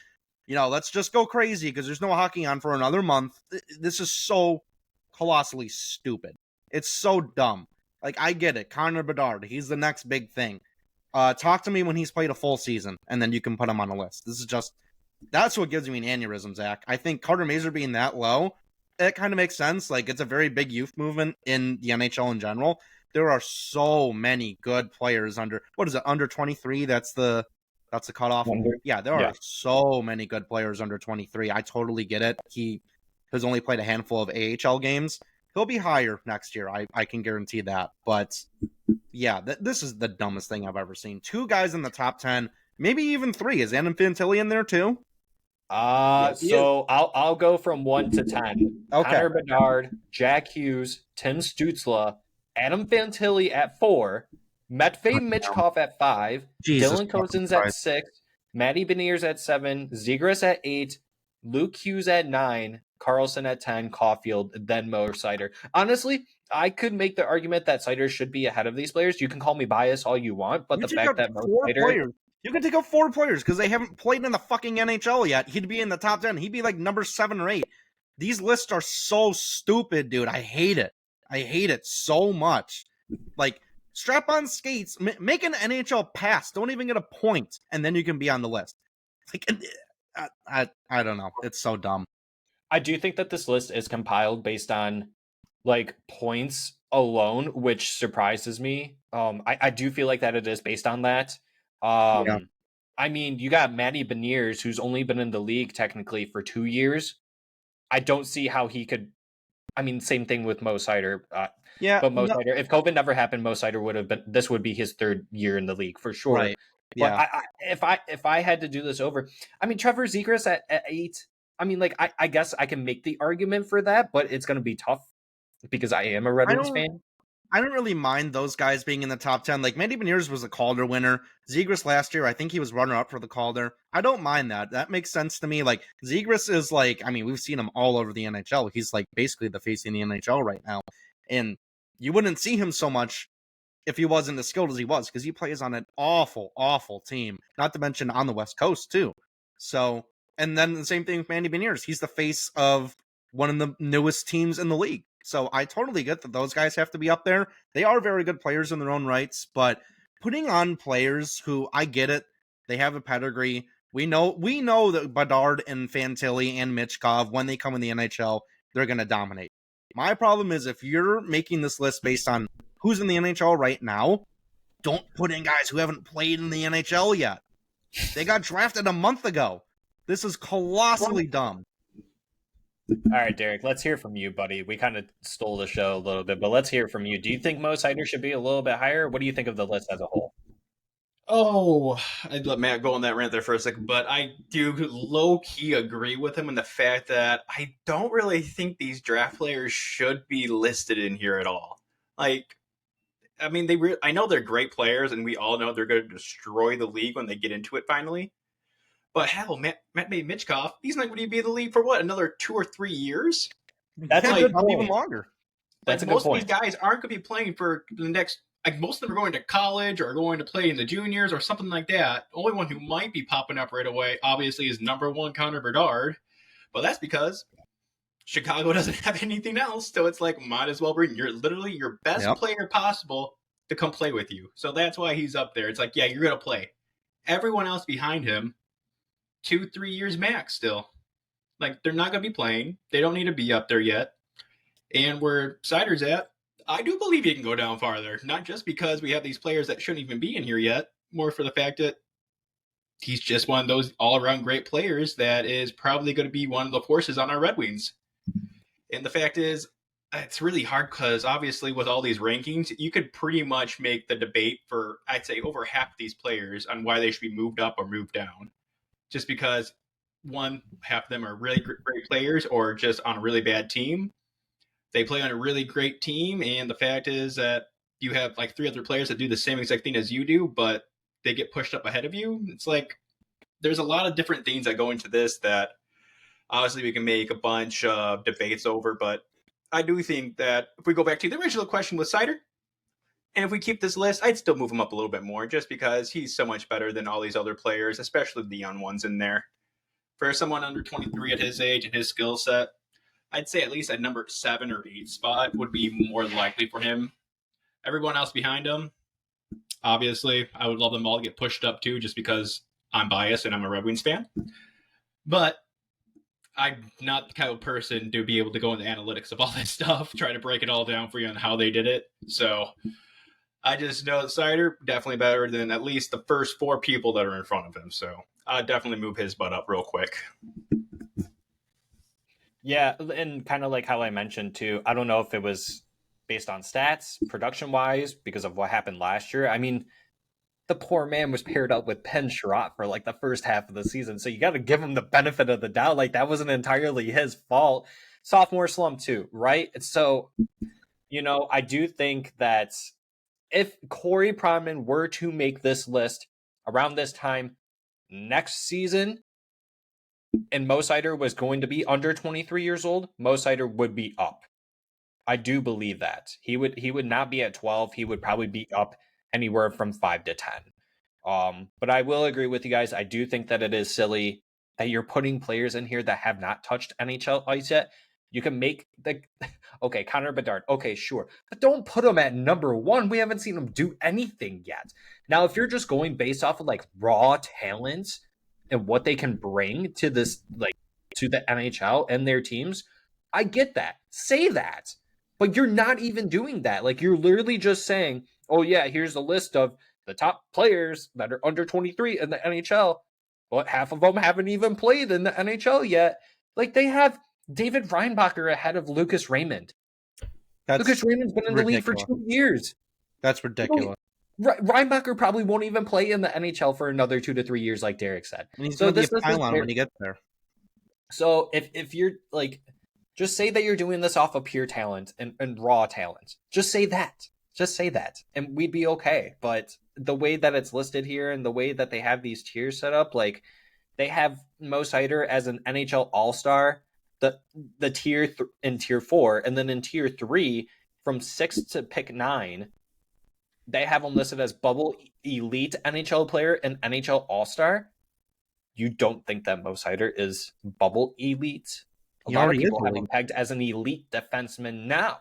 [SPEAKER 3] let's just go crazy because there's no hockey on for another month. This is so colossally stupid. It's so dumb. Like, I get it. Conor Bedard, he's the next big thing. Talk to me when he's played a full season, and then you can put him on a list. That's what gives me an aneurysm, Zach. I think Carter Mazer being that low, it kind of makes sense. Like, it's a very big youth movement in the NHL in general. There are so many good players under 23? That's the cutoff. There are so many good players under 23. I totally get it. He has only played a handful of AHL games. He'll be higher next year. I can guarantee that. But yeah, this is the dumbest thing I've ever seen. 2 guys in the top 10, maybe even 3. Is Adam Fantilli in there too?
[SPEAKER 1] So I'll go from 1 to 10.
[SPEAKER 3] Okay.
[SPEAKER 1] Connor Bedard, Jack Hughes, Tim Stützle, Adam Fantilli at 4, Matvei Michkov at 5, Dylan Cozens at 6, Matty Beniers at 7, Zegras at 8, Luke Hughes at 9, Carlson at 10, Caulfield, then Mo Seider. Honestly, I could make the argument that Seider should be ahead of these players. You can call me biased all you want, but the fact that Mo Seider...
[SPEAKER 3] You can take out 4 players because they haven't played in the fucking NHL yet. He'd be in the top 10. He'd be like number 7 or 8. These lists are so stupid, dude. I hate it. I hate it so much. Like, strap on skates, make an NHL pass. Don't even get a point, and then you can be on the list. Like, I don't know. It's so dumb.
[SPEAKER 1] I do think that this list is compiled based on like points alone, which surprises me. I do feel like that it is based on that. I mean, you got Matty Beniers, who's only been in the league technically for 2 years. I don't see how he could. I mean, same thing with Mo Seider. But Seider, if COVID never happened, Mo Seider would have been. This would be his 3rd year in the league for sure.
[SPEAKER 3] Right. Yeah.
[SPEAKER 1] But if I had to do this over, I mean, Trevor Zegras at 8. I mean, like, I guess I can make the argument for that, but it's going to be tough because I am a Red Wings fan.
[SPEAKER 3] I don't really mind those guys being in the top 10. Like, Matty Beniers was a Calder winner. Zegras last year, I think he was runner-up for the Calder. I don't mind that. That makes sense to me. Like, Zegras is like, I mean, we've seen him all over the NHL. He's like basically the face in the NHL right now. And you wouldn't see him so much if he wasn't as skilled as he was, because he plays on an awful, awful team. Not to mention on the West Coast, too. So... And then the same thing with Matty Beniers. He's the face of one of the newest teams in the league. So I totally get that those guys have to be up there. They are very good players in their own rights, but putting on players who, I get it, they have a pedigree. We know that Bedard and Fantilli and Michkov, when they come in the NHL, they're going to dominate. My problem is if you're making this list based on who's in the NHL right now, don't put in guys who haven't played in the NHL yet. They got drafted a month ago. This is colossally dumb.
[SPEAKER 1] All right, Derek, let's hear from you, buddy. We kind of stole the show a little bit, but let's hear from you. Do you think Mo Seider should be a little bit higher? What do you think of the list as a whole?
[SPEAKER 2] Oh, I'd let Matt go on that rant there for a second, but I do low-key agree with him in the fact that I don't really think these draft players should be listed in here at all. Like, I mean, I know they're great players, and we all know they're going to destroy the league when they get into it finally. But hell, Matt Mitchkov, he's not going to be in the league for what, another 2 or 3 years?
[SPEAKER 1] That's a good
[SPEAKER 3] probably
[SPEAKER 1] point.
[SPEAKER 3] even longer.
[SPEAKER 1] That's
[SPEAKER 2] Like,
[SPEAKER 1] a good
[SPEAKER 2] most
[SPEAKER 1] point.
[SPEAKER 2] of these guys aren't going to be playing for the next. Like, most of them are going to college or going to play in the juniors or something like that. The only one who might be popping up right away, obviously, is number 1 Conor Bedard. But that's because Chicago doesn't have anything else. So it's like, might as well bring your best player possible to come play with you. So that's why he's up there. It's like, yeah, you're going to play. Everyone else behind him, 2-3 years max still. Like, they're not going to be playing. They don't need to be up there yet. And where Seider's at, I do believe he can go down farther. Not just because we have these players that shouldn't even be in here yet, more for the fact that he's just one of those all-around great players that is probably going to be one of the forces on our Red Wings. And the fact is, it's really hard because obviously with all these rankings, you could pretty much make the debate for, I'd say, over half of these players on why they should be moved up or moved down. Just because, one, half of them are really great players or just on a really bad team. They play on a really great team, and the fact is that you have like 3 other players that do the same exact thing as you do, but they get pushed up ahead of you. It's like there's a lot of different things that go into this that obviously we can make a bunch of debates over, but I do think that if we go back to the original question with Seider, and if we keep this list, I'd still move him up a little bit more just because he's so much better than all these other players, especially the young ones in there. For someone under 23 at his age and his skill set, I'd say at least at number 7 or 8 spot would be more likely for him. Everyone else behind him, obviously, I would love them all to get pushed up too, just because I'm biased and I'm a Red Wings fan. But I'm not the kind of person to be able to go into analytics of all that stuff, try to break it all down for you on how they did it. So I just know that Seider definitely better than at least the first 4 people that are in front of him. So I'd definitely move his butt up real quick.
[SPEAKER 1] Yeah, and kind of like how I mentioned too, I don't know if it was based on stats, production-wise, because of what happened last year. I mean, the poor man was paired up with Penn Sherratt for like the first half of the season, so you got to give him the benefit of the doubt. Like, that wasn't entirely his fault. Sophomore slump too, right? So, I do think that if Corey Pronman were to make this list around this time next season, and Mo Seider was going to be under 23 years old, Mo Seider would be up. I do believe that. He would not be at 12. He would probably be up anywhere from 5 to 10. But I will agree with you guys. I do think that it is silly that you're putting players in here that have not touched NHL ice yet. You can make okay, Conor Bedard. Okay, sure. But don't put him at number 1. We haven't seen him do anything yet. Now, if you're just going based off of like raw talents and what they can bring to this, like, to the NHL and their teams, I get that. Say that. But you're not even doing that. Like, you're literally just saying, oh yeah, here's a list of the top players that are under 23 in the NHL. But half of them haven't even played in the NHL yet. Like, they have David Reinbacher ahead of Lucas Raymond. Lucas Raymond's been in the league for 2 years.
[SPEAKER 3] That's ridiculous.
[SPEAKER 1] Reinbacher probably won't even play in the NHL for another 2 to 3 years, like Derek said.
[SPEAKER 3] And he's going to be a pylon when he gets there.
[SPEAKER 1] So if you're like, just say that you're doing this off of pure talent and raw talent. Just say that. Just say that. And we'd be okay. But the way that it's listed here and the way that they have these tiers set up, like, they have Mo Seider as an NHL All-Star, the tier in tier 4, and then in tier 3, from 6 to pick 9, they have him listed as bubble elite NHL player and NHL All-Star. You don't think that Mo Seider is bubble elite? A lot of people have him pegged as an elite defenseman now.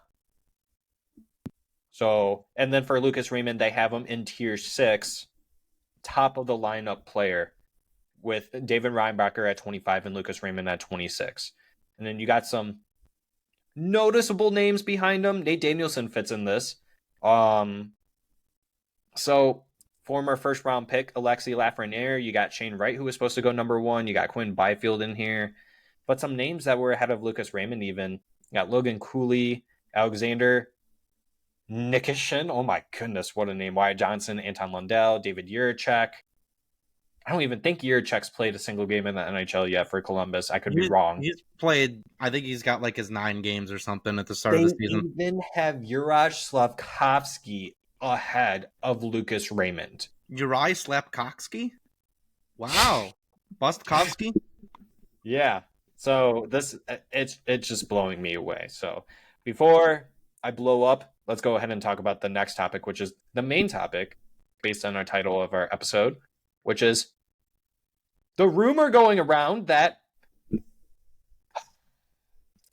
[SPEAKER 1] So, and then for Lucas Raymond, they have him in tier 6, top of the lineup player, with David Reinbacher at 25 and Lucas Raymond at 26. And then you got some noticeable names behind him. Nate Danielson fits in this. So former first round pick Alexi Lafreniere. You got Shane Wright, who was supposed to go number 1. You got Quinn Byfield in here, but some names that were ahead of Lucas Raymond even. You got Logan Cooley, Alexander Nikishin. Oh my goodness, what a name! Wyatt Johnson, Anton Lundell, David Jiricek. I don't even think Jiricek's played a single game in the NHL yet for Columbus. I could be wrong.
[SPEAKER 3] He's played, I think he's got like his 9 games or something at the start of the season.
[SPEAKER 1] They even have Juraj Slavkovsky ahead of Lucas Raymond.
[SPEAKER 3] Uri Slapkovsky? Wow. Bustkovsky?
[SPEAKER 1] Yeah. So it's just blowing me away. So before I blow up, let's go ahead and talk about the next topic, which is the main topic based on our title of our episode, which is the rumor going around that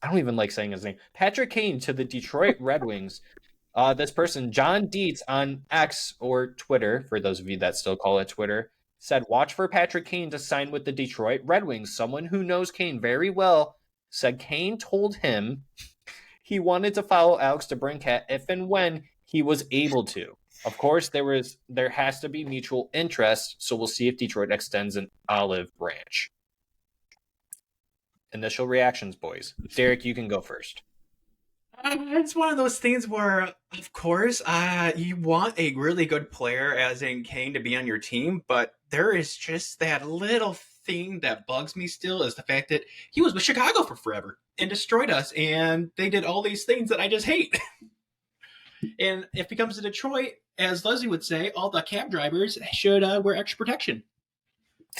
[SPEAKER 1] I don't even like saying his name. Patrick Kane to the Detroit Red Wings. This person, John Dietz on X or Twitter, for those of you that still call it Twitter, said, watch for Patrick Kane to sign with the Detroit Red Wings. Someone who knows Kane very well said Kane told him he wanted to follow Alex DeBrincat if and when he was able to. Of course, there has to be mutual interest, so we'll see if Detroit extends an olive branch. Initial reactions, boys. Derek, you can go first.
[SPEAKER 2] It's one of those things where, of course, you want a really good player, as in Kane, to be on your team, but there is just that little thing that bugs me still is the fact that he was with Chicago for forever and destroyed us, and they did all these things that I just hate. And if he comes to Detroit, as Leslie would say, all the cab drivers should wear extra protection.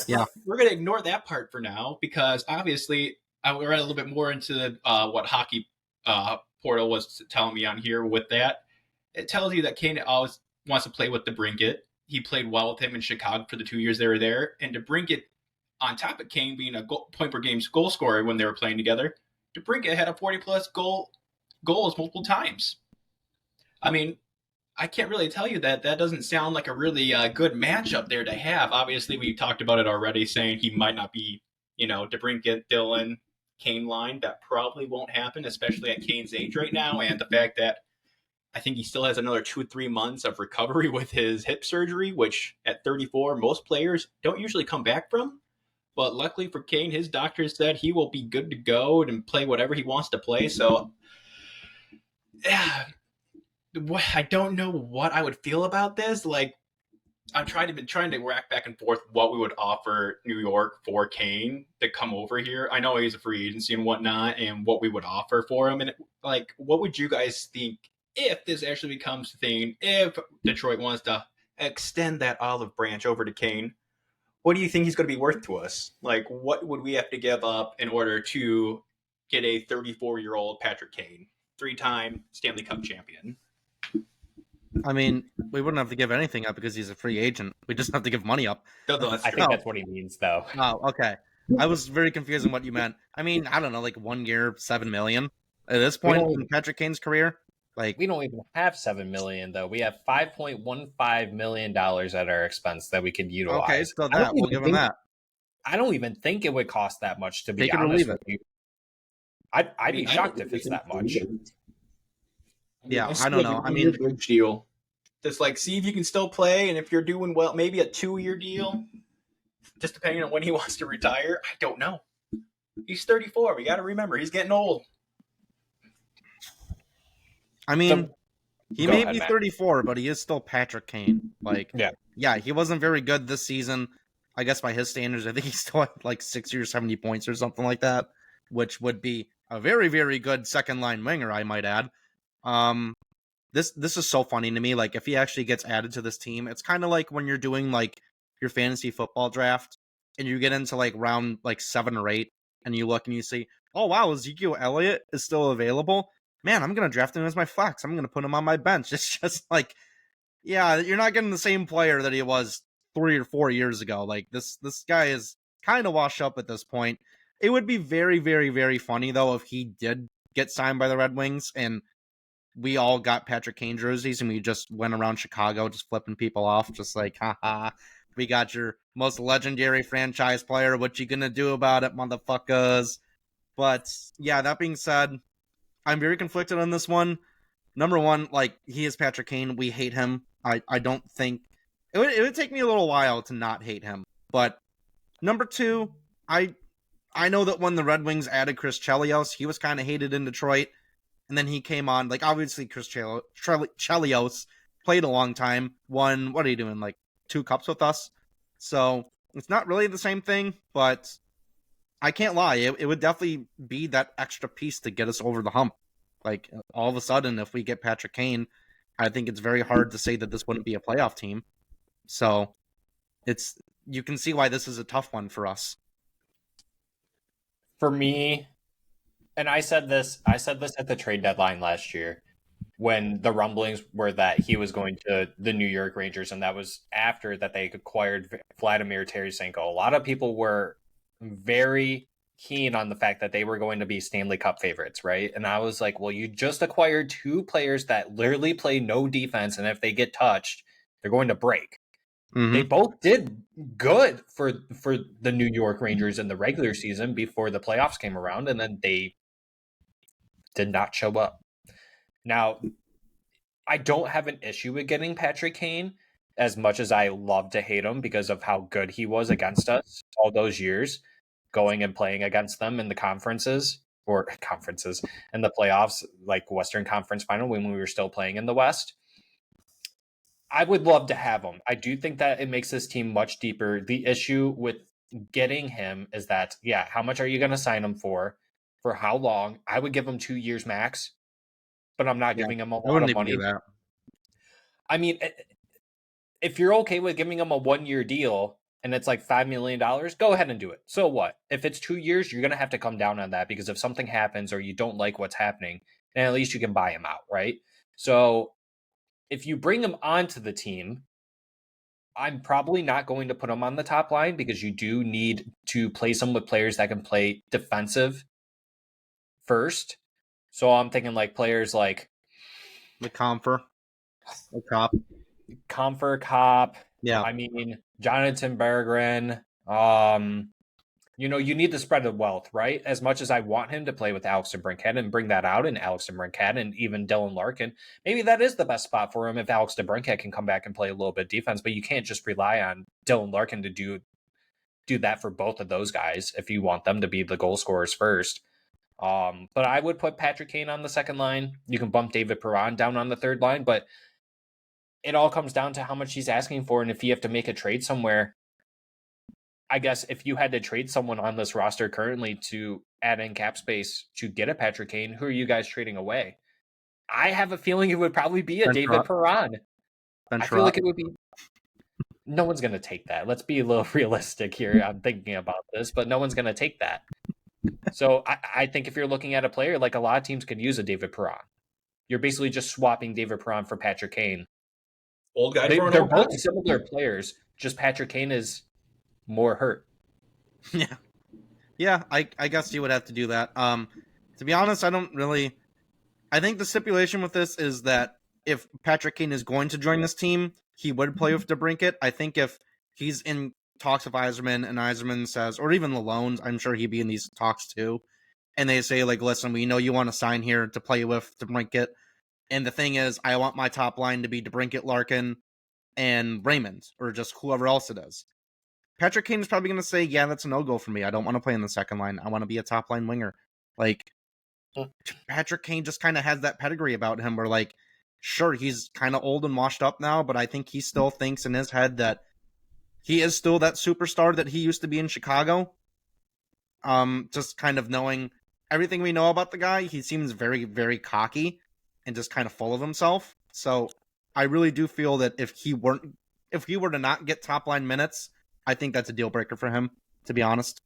[SPEAKER 3] Yeah.
[SPEAKER 2] We're going to ignore that part for now because obviously I read a little bit more into what hockey portal was telling me on here with that. It tells you that Kane always wants to play with DeBrincat. He played well with him in Chicago for the 2 years they were there. And DeBrincat, on top of Kane being a point per game goal scorer when they were playing together, DeBrincat had a 40-plus goals multiple times. I mean, I can't really tell you that doesn't sound like a really good matchup there to have. Obviously, we talked about it already, saying he might not be, DeBrincat, Dylan, Kane line. That probably won't happen, especially at Kane's age right now, and the fact that I think he still has another 2-3 months of recovery with his hip surgery, which at 34, most players don't usually come back from. But luckily for Kane, his doctor said he will be good to go and play whatever he wants to play. So, yeah. I don't know what I would feel about this. Like, I'm trying to rack back and forth what we would offer New York for Kane to come over here. I know he's a free agency and whatnot, and what we would offer for him. And what would you guys think if this actually becomes a thing? If Detroit wants to extend that olive branch over to Kane, what do you think he's going to be worth to us? Like, what would we have to give up in order to get a 34-year-old Patrick Kane, 3-time Stanley Cup champion?
[SPEAKER 3] I mean, we wouldn't have to give anything up because he's a free agent. We just have to give money up.
[SPEAKER 1] I think that's what he means, though.
[SPEAKER 3] Oh, okay. I was very confused on what you meant. I mean, I don't know, like 1 year, $7 million at this point in Patrick Kane's career. Like,
[SPEAKER 1] we don't even have $7 million, though. We have $5.15 million at our expense that we could utilize.
[SPEAKER 3] Okay, so that we'll give him that.
[SPEAKER 1] I don't even think it would cost that much, to be honest with you. I'd be shocked if it's that much.
[SPEAKER 3] Yeah, I don't know. I mean,
[SPEAKER 2] bridge deal. Just see if you can still play, and if you're doing well, maybe a 2-year deal. Just depending on when he wants to retire. I don't know. He's 34. We got to remember he's getting old.
[SPEAKER 3] I mean, he may be 34, but he is still Patrick Kane. Yeah, he wasn't very good this season. I guess by his standards, I think he still had 60 or 70 points or something like that, which would be a very, very good second line winger, I might add. This is so funny to me. Like, if he actually gets added to this team, it's kind of like when you're doing your fantasy football draft and you get into round 7 or 8 and you look and you see, oh wow, Ezekiel Elliott is still available. Man, I'm gonna draft him as my flex. I'm gonna put him on my bench. It's just yeah, you're not getting the same player that he was 3 or 4 years ago. This guy is kind of washed up at this point. It would be very, very, very funny though if he did get signed by the Red Wings and we all got Patrick Kane jerseys and we just went around Chicago just flipping people off, just haha, we got your most legendary franchise player. What you gonna do about it, motherfuckers? But yeah, that being said, I'm very conflicted on this one. Number one, like, he is Patrick Kane. We hate him. I don't think it would take me a little while to not hate him. But number two, I know that when the Red Wings added Chris Chelios, he was kind of hated in Detroit, and then he came on. Like, obviously, Chris Chelios played a long time. Won, what are you doing? Like 2 cups with us. So it's not really the same thing, but I can't lie. It would definitely be that extra piece to get us over the hump. Like, all of a sudden, if we get Patrick Kane, I think it's very hard to say that this wouldn't be a playoff team. So you can see why this is a tough one for us.
[SPEAKER 1] For me, and I said this at the trade deadline last year when the rumblings were that he was going to the New York Rangers, and that was after that they acquired Vladimir Tarasenko. A lot of people were very keen on the fact that they were going to be Stanley Cup favorites, right? And I was like, well, you just acquired 2 players that literally play no defense, and if they get touched, they're going to break.
[SPEAKER 3] Mm-hmm.
[SPEAKER 1] They both did good for the New York Rangers in the regular season before the playoffs came around, and then they did not show up. Now, I don't have an issue with getting Patrick Kane as much as I love to hate him because of how good he was against us all those years, going and playing against them in the conferences in the playoffs, like Western Conference Final when we were still playing in the West. I would love to have him. I do think that it makes this team much deeper. The issue with getting him is that, how much are you going to sign him for? For how long? I would give him 2 years max, but I'm not giving him a lot of money. I mean, if you're okay with giving him a 1-year deal and it's like $5 million, go ahead and do it. So what? If it's 2 years, you're going to have to come down on that because if something happens or you don't like what's happening, then at least you can buy him out, right? So if you bring him onto the team, I'm probably not going to put him on the top line because you do need to place him with players that can play defensive first. So I'm thinking like players like
[SPEAKER 3] the Comfer, the Cop. Yeah.
[SPEAKER 1] I mean, Jonathan Berggren. You need to spread the wealth, right? As much as I want him to play with Alex DeBrincat and bring that out in Alex DeBrincat and even Dylan Larkin, maybe that is the best spot for him if Alex DeBrincat can come back and play a little bit of defense. But you can't just rely on Dylan Larkin to do that for both of those guys if you want them to be the goal scorers first. But I would put Patrick Kane on the second line. You can bump David Perron down on the third line, but it all comes down to how much he's asking for. And if you have to make a trade somewhere, I guess if you had to trade someone on this roster currently to add in cap space to get a Patrick Kane, who are you guys trading away? I have a feeling it would probably be a David Perron. I feel like it would be. No one's going to take that. Let's be a little realistic here. I'm thinking about this, but no one's going to take that. So I think if you're looking at a player, like a lot of teams could use a David Perron. You're basically just swapping David Perron for Patrick Kane.
[SPEAKER 2] Old guy.
[SPEAKER 1] They're both similar players. Just Patrick Kane is more hurt.
[SPEAKER 3] Yeah. I guess you would have to do that. To be honest, I think the stipulation with this is that if Patrick Kane is going to join this team, he would play with DeBrincat. I think if he's in talks with Yzerman and Yzerman says, or even Lalonde, I'm sure he'd be in these talks too. And they say, like, listen, we know you want to sign here to play with DeBrincat. And the thing is, I want my top line to be DeBrincat, Larkin, and Raymond, or just whoever else it is. Patrick Kane is probably going to say, yeah, that's a no-go for me. I don't want to play in the second line. I want to be a top-line winger. Like, Patrick Kane just kind of has that pedigree about him where, like, sure, he's kind of old and washed up now, but I think he still thinks in his head that he is still that superstar that he used to be in Chicago. Just kind of knowing everything we know about the guy, he seems very, very cocky and just kind of full of himself. So I really do feel that if he were to not get top-line minutes, I think that's a deal breaker for him, to be honest.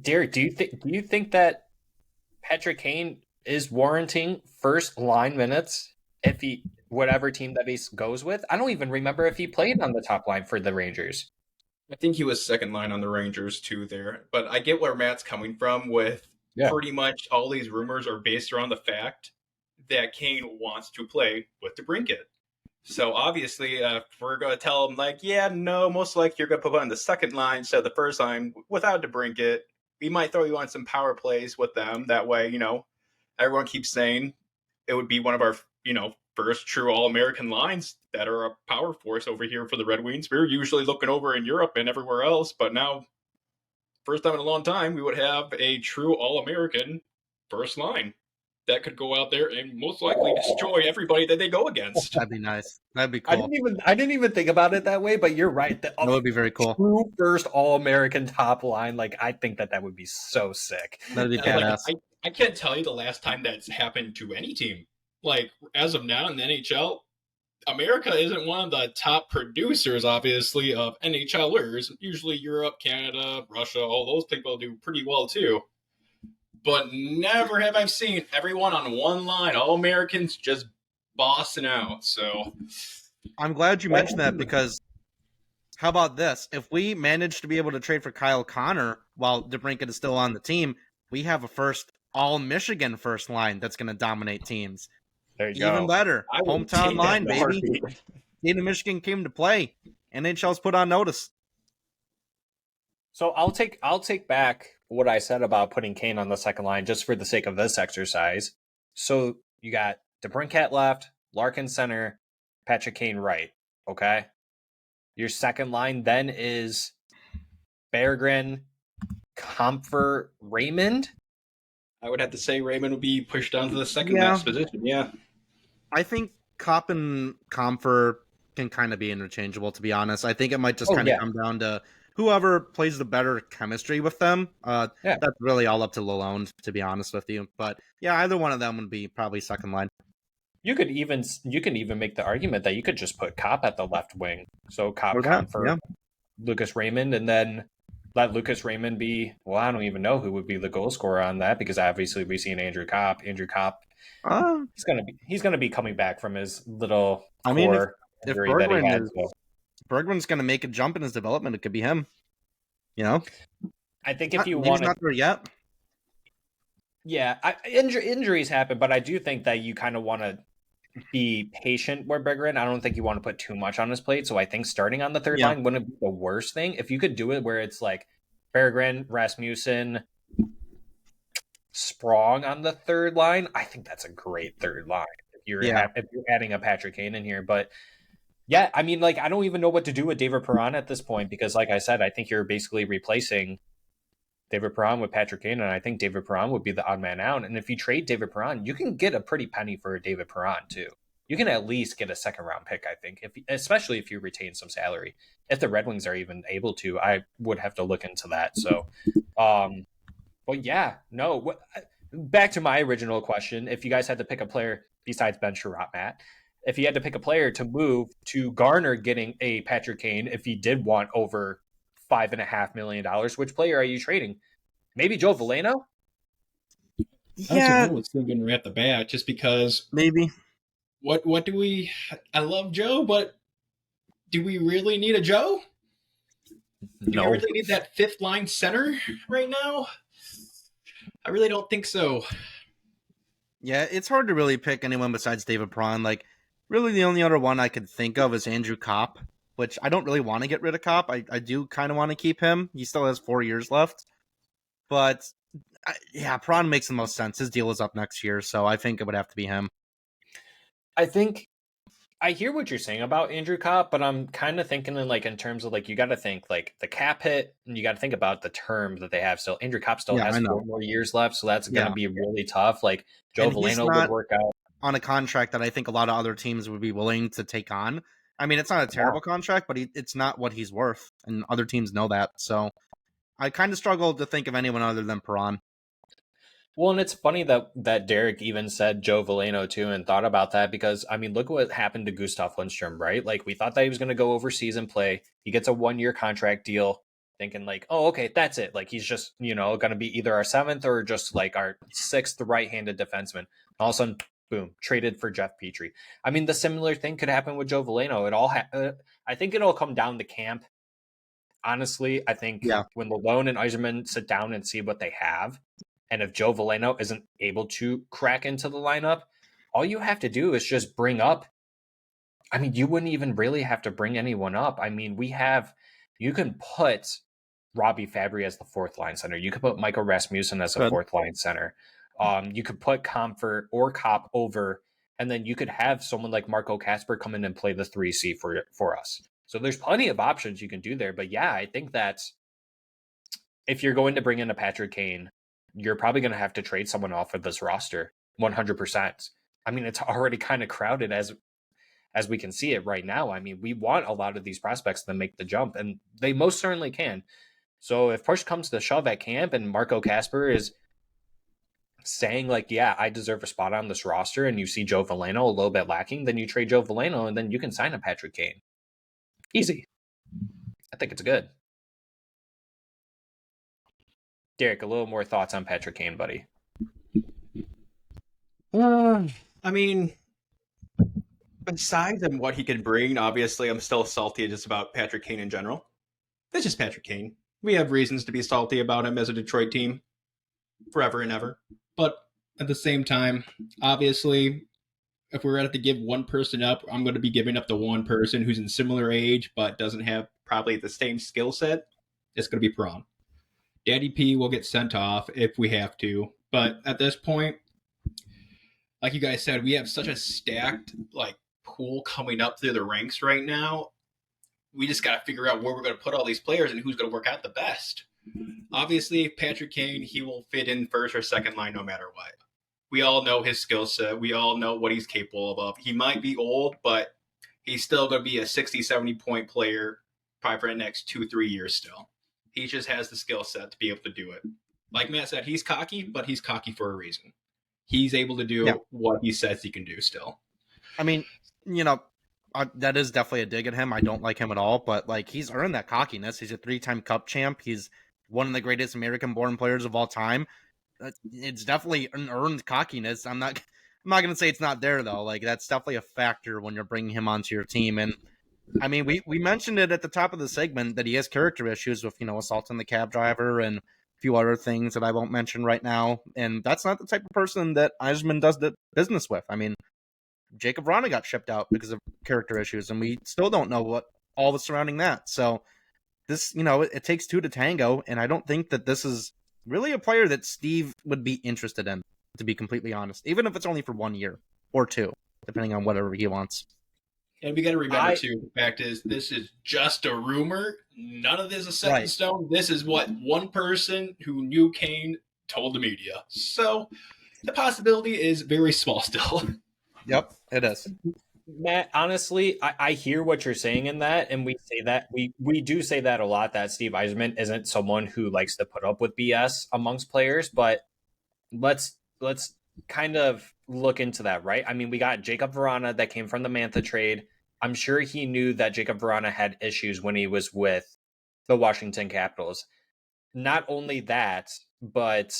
[SPEAKER 1] Derek, do you think that Patrick Kane is warranting first line minutes if whatever team that he goes with? I don't even remember if he played on the top line for the Rangers.
[SPEAKER 2] I think he was second line on the Rangers too there. But I get where Matt's coming from with pretty much all these rumors are based around the fact that Kane wants to play with DeBrincat. So obviously, if we're going to tell him, like, yeah, no, most likely you're going to put him on the second line instead of the first line without DeBrincat, we might throw you on some power plays with them. That way, everyone keeps saying it would be one of our, first true All-American lines that are a power force over here for the Red Wings. We're usually looking over in Europe and everywhere else, but now, first time in a long time, we would have a true All-American first line that could go out there and most likely destroy everybody that they go against.
[SPEAKER 3] That'd be nice. That'd be
[SPEAKER 1] I
[SPEAKER 3] cool.
[SPEAKER 1] didn't even think about it that way, but you're right.
[SPEAKER 3] That would be very cool.
[SPEAKER 1] True first All-American top line, like I think that would be so sick.
[SPEAKER 3] That'd be
[SPEAKER 2] Yeah,
[SPEAKER 3] badass.
[SPEAKER 2] I can't tell you the last time that's happened to any team. Like, as of now in the NHL, America isn't one of the top producers, obviously, of NHLers. Usually Europe, Canada, Russia, all those people do pretty well too. But never have I seen everyone on one line, all Americans just bossing out. So
[SPEAKER 3] I'm glad you mentioned that, because how about this? If we manage to be able to trade for Kyle Connor while DeBrincat is still on the team, we have a first all-Michigan first line that's going to dominate teams.
[SPEAKER 1] There you go.
[SPEAKER 3] Even better.
[SPEAKER 2] I will
[SPEAKER 3] Hometown
[SPEAKER 2] take
[SPEAKER 3] line,
[SPEAKER 2] that
[SPEAKER 3] baby.
[SPEAKER 2] heartbeat.
[SPEAKER 3] State of Michigan came to play. NHL's put on notice.
[SPEAKER 1] So I'll take back what I said about putting Kane on the second line just for the sake of this exercise. So you got DeBrincat left, Larkin center, Patrick Kane right. Okay. Your second line then is Berggren, Comfort, Raymond.
[SPEAKER 2] I would have to say Raymond would be pushed down to the second
[SPEAKER 3] Yeah.
[SPEAKER 2] best position. Yeah.
[SPEAKER 3] I think Kopp and Comfort can kind of be interchangeable, to be honest. I think it might just kind of come down to whoever plays the better chemistry with them. That's really all up to Lalonde, to be honest with you. But yeah, either one of them would be probably second line.
[SPEAKER 1] You can even make the argument that you could just put Kopp at the left wing. So Kopp, Comfort, Lucas Raymond, and then let Lucas Raymond be. Well, I don't even know who would be the goal scorer on that, because obviously we've seen Andrew Kopp. He's gonna be coming back from his little.
[SPEAKER 3] I mean, if Bergman's going to make a jump in his development, it could be him.
[SPEAKER 1] I think if you
[SPEAKER 3] want, he's not there yet.
[SPEAKER 1] Yeah, injuries happen, but I do think that you kind of want to be patient with Berggren. I don't think you want to put too much on his plate. So I think starting on the third line wouldn't be the worst thing. If you could do it where it's like Berggren, Rasmussen, Sprong on the third line, I think that's a great third line. If you're adding a Patrick Kane in here, but yeah, I mean, like, I don't even know what to do with David Perron at this point, because like I said, I think you're basically replacing David Perron with Patrick Kane, and I think David Perron would be the odd man out. And if you trade David Perron, you can get a pretty penny for David Perron too. You can at least get a second round pick, I think, especially if you retain some salary. If the Red Wings are even able to, I would have to look into that. So, well, yeah, no. Back to my original question: if you guys had to pick a player besides Ben Sherratt, Matt, if you had to pick a player to move to garner getting a Patrick Kane, if he did want over $5.5 million, which player are you trading? Maybe Joe Veleno?
[SPEAKER 2] Yeah, I was thinking right at the bat, just because
[SPEAKER 3] maybe.
[SPEAKER 2] What do we? I love Joe, but do we really need a Joe? Do we really need that fifth line center right now? I really don't think so.
[SPEAKER 3] Yeah, it's hard to really pick anyone besides David Perron. Like, really, the only other one I could think of is Andrew Kopp, which I don't really want to get rid of Kopp. I do kind of want to keep him. He still has 4 years left. But, Perron makes the most sense. His deal is up next year, so I think it would have to be him.
[SPEAKER 1] I think I hear what you're saying about Andrew Kopp, but I'm kind of thinking in terms of you got to think like the cap hit, and you got to think about the term that they have still. Andrew Kopp still has 4 more years left, so that's going to be really tough. Like Joe Veleno would work out
[SPEAKER 3] on a contract that I think a lot of other teams would be willing to take on. I mean, it's not a terrible contract, but it's not what he's worth, and other teams know that. So I kind of struggle to think of anyone other than Perron.
[SPEAKER 1] Well, and it's funny that Derek even said Joe Veleno too, and thought about that, because I mean, look what happened to Gustav Lindstrom, right? Like, we thought that he was going to go overseas and play. He gets a 1-year contract deal, thinking like, oh, okay, that's it. Like, he's just going to be either our 7th or just like our 6th right-handed defenseman. All of a sudden, boom, traded for Jeff Petrie. I mean, the similar thing could happen with Joe Veleno. I think it'll come down to camp. Honestly, I think when Lalonde and Yzerman sit down and see what they have, and if Joe Veleno isn't able to crack into the lineup, all you have to do is just bring up. I mean, you wouldn't even really have to bring anyone up. I mean, you can put Robbie Fabry as the fourth line center. You could put Michael Rasmussen as a
[SPEAKER 3] Good.
[SPEAKER 1] fourth line center. You could put Comfort or Cop over, and then you could have someone like Marco Kasper come in and play the 3C for us. So there's plenty of options you can do there. But yeah, I think that if you're going to bring in a Patrick Kane, you're probably going to have to trade someone off of this roster 100%. I mean, it's already kind of crowded as we can see it right now. I mean, we want a lot of these prospects to make the jump, and they most certainly can. So if push comes to shove at camp and Marco Kasper is saying like, yeah, I deserve a spot on this roster, and you see Joe Veleno a little bit lacking, then you trade Joe Veleno and then you can sign a Patrick Kane. Easy. I think it's good. Derek, a little more thoughts on Patrick Kane, buddy.
[SPEAKER 2] I mean, besides what he can bring, obviously I'm still salty just about Patrick Kane in general. It's just Patrick Kane. We have reasons to be salty about him as a Detroit team forever and ever. But at the same time, obviously, if we're going to have to give one person up, I'm going to be giving up the one person who's in similar age but doesn't have probably the same skill set. It's going to be Perron. Daddy P will get sent off if we have to. But at this point, like you guys said, we have such a stacked pool coming up through the ranks right now. We just got to figure out where we're going to put all these players and who's going to work out the best. Obviously, Patrick Kane, he will fit in first or second line no matter what. We all know his skill set. We all know what he's capable of. He might be old, but he's still going to be a 60, 70-point player probably for the next 2-3 years still. He just has the skill set to be able to do it. Like Matt said, he's cocky, but he's cocky for a reason. He's able to do what he says he can do still.
[SPEAKER 3] I mean, that is definitely a dig at him. I don't like him at all, but he's earned that cockiness. He's a 3-time Cup champ. He's one of the greatest American-born players of all time. It's definitely an earned cockiness. I'm not going to say it's not there though. That's definitely a factor when you're bringing him onto your team. And I mean, we mentioned it at the top of the segment that he has character issues with assaulting the cab driver and a few other things that I won't mention right now. And that's not the type of person that Yzerman does the business with. I mean, Jacob Vrana got shipped out because of character issues, and we still don't know what all the surrounding that. So this, it takes two to tango, and I don't think that this is really a player that Steve would be interested in, to be completely honest, even if it's only for 1 year or two, depending on whatever he wants.
[SPEAKER 2] And we got to remember, too, the fact is this is just a rumor. None of this is set in stone. This is what one person who knew Kane told the media. So the possibility is very small still.
[SPEAKER 3] Yep, it is.
[SPEAKER 1] Matt, honestly, I hear what you're saying in that, and we say that we do say that a lot, that Steve Yzerman isn't someone who likes to put up with BS amongst players, but let's kind of look into that, right? I mean, we got Jacob Vrana that came from the Mantha trade. I'm sure he knew that Jacob Vrana had issues when he was with the Washington Capitals. Not only that, but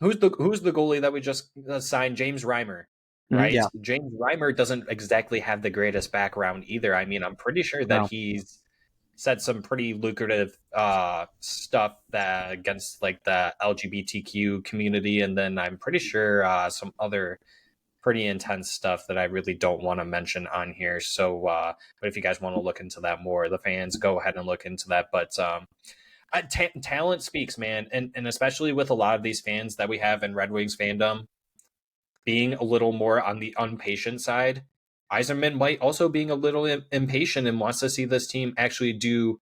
[SPEAKER 1] who's the goalie that we just signed? James Reimer, right?
[SPEAKER 3] Yeah.
[SPEAKER 1] James Reimer doesn't exactly have the greatest background either. I mean, I'm pretty sure that he's said some pretty lucrative stuff that against the LGBTQ community, and then I'm pretty sure some other pretty intense stuff that I really don't want to mention on here. So, but if you guys want to look into that more, the fans, go ahead and look into that. But talent speaks, man, and especially with a lot of these fans that we have in Red Wings fandom being a little more on the impatient side. Yzerman might also being a little impatient and wants to see this team actually do